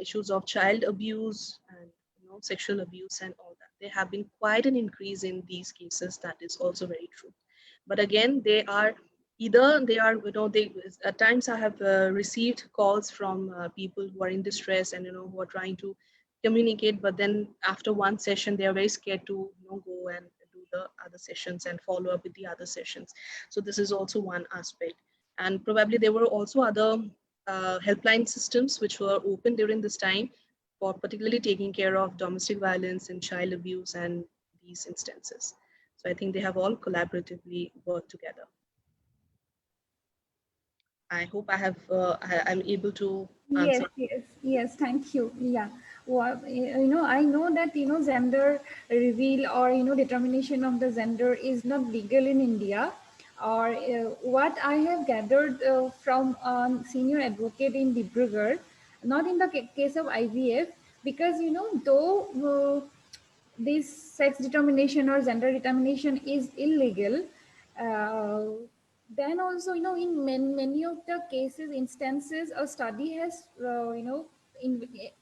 issues of child abuse and sexual abuse and all that. There have been quite an increase in these cases. That is also very true. But again, they are either they are they at times I have received calls from people who are in distress and who are trying to communicate, but then after one session they are very scared to go and do the other sessions and follow up with the other sessions. So this is also one aspect. And probably there were also other helpline systems which were open during this time for particularly taking care of domestic violence and child abuse and these instances. So I think they have all collaboratively worked together. I hope I'm able to Yes, answer. yes, yes. Thank you. Yeah. Well, I know that gender reveal or determination of the gender is not legal in India. Or what I have gathered from senior advocate in Dibrugarh, not in the case of IVF, because though this sex determination or gender determination is illegal, uh, then also in many of the cases instances a study has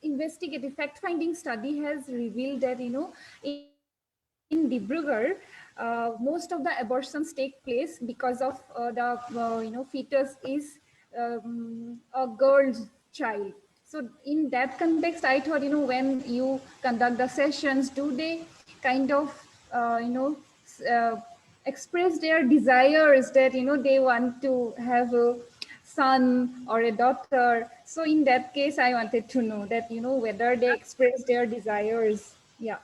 investigative fact finding study has revealed that in Dibrugarh most of the abortions take place because of the fetus is a girl's child. So in that context, I thought when you conduct the sessions, do they kind of uh, express their desires that they want to have a son or a daughter? So in that case, I wanted to know that whether they express their desires. Yeah.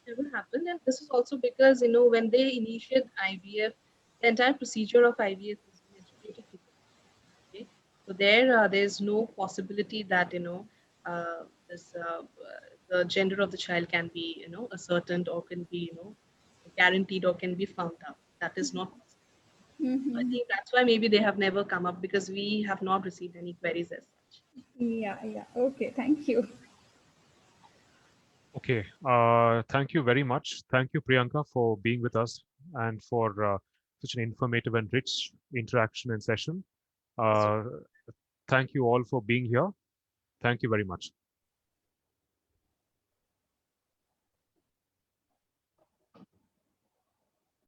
Never happened, and this is also because when they initiate IVF, the entire procedure of IVF is an educated. Okay, so there's no possibility that this the gender of the child can be ascertained or can be guaranteed or can be found out. That is not possible. So I Mhm. think that's why maybe they have never come up, because we have not received any queries as such. Yeah, yeah. Okay, thank you. Okay, thank you very much. Thank you, Priyanka, for being with us and for such an informative and rich interaction and session. Yes, Uh, Thank you all for being here. Thank you very much.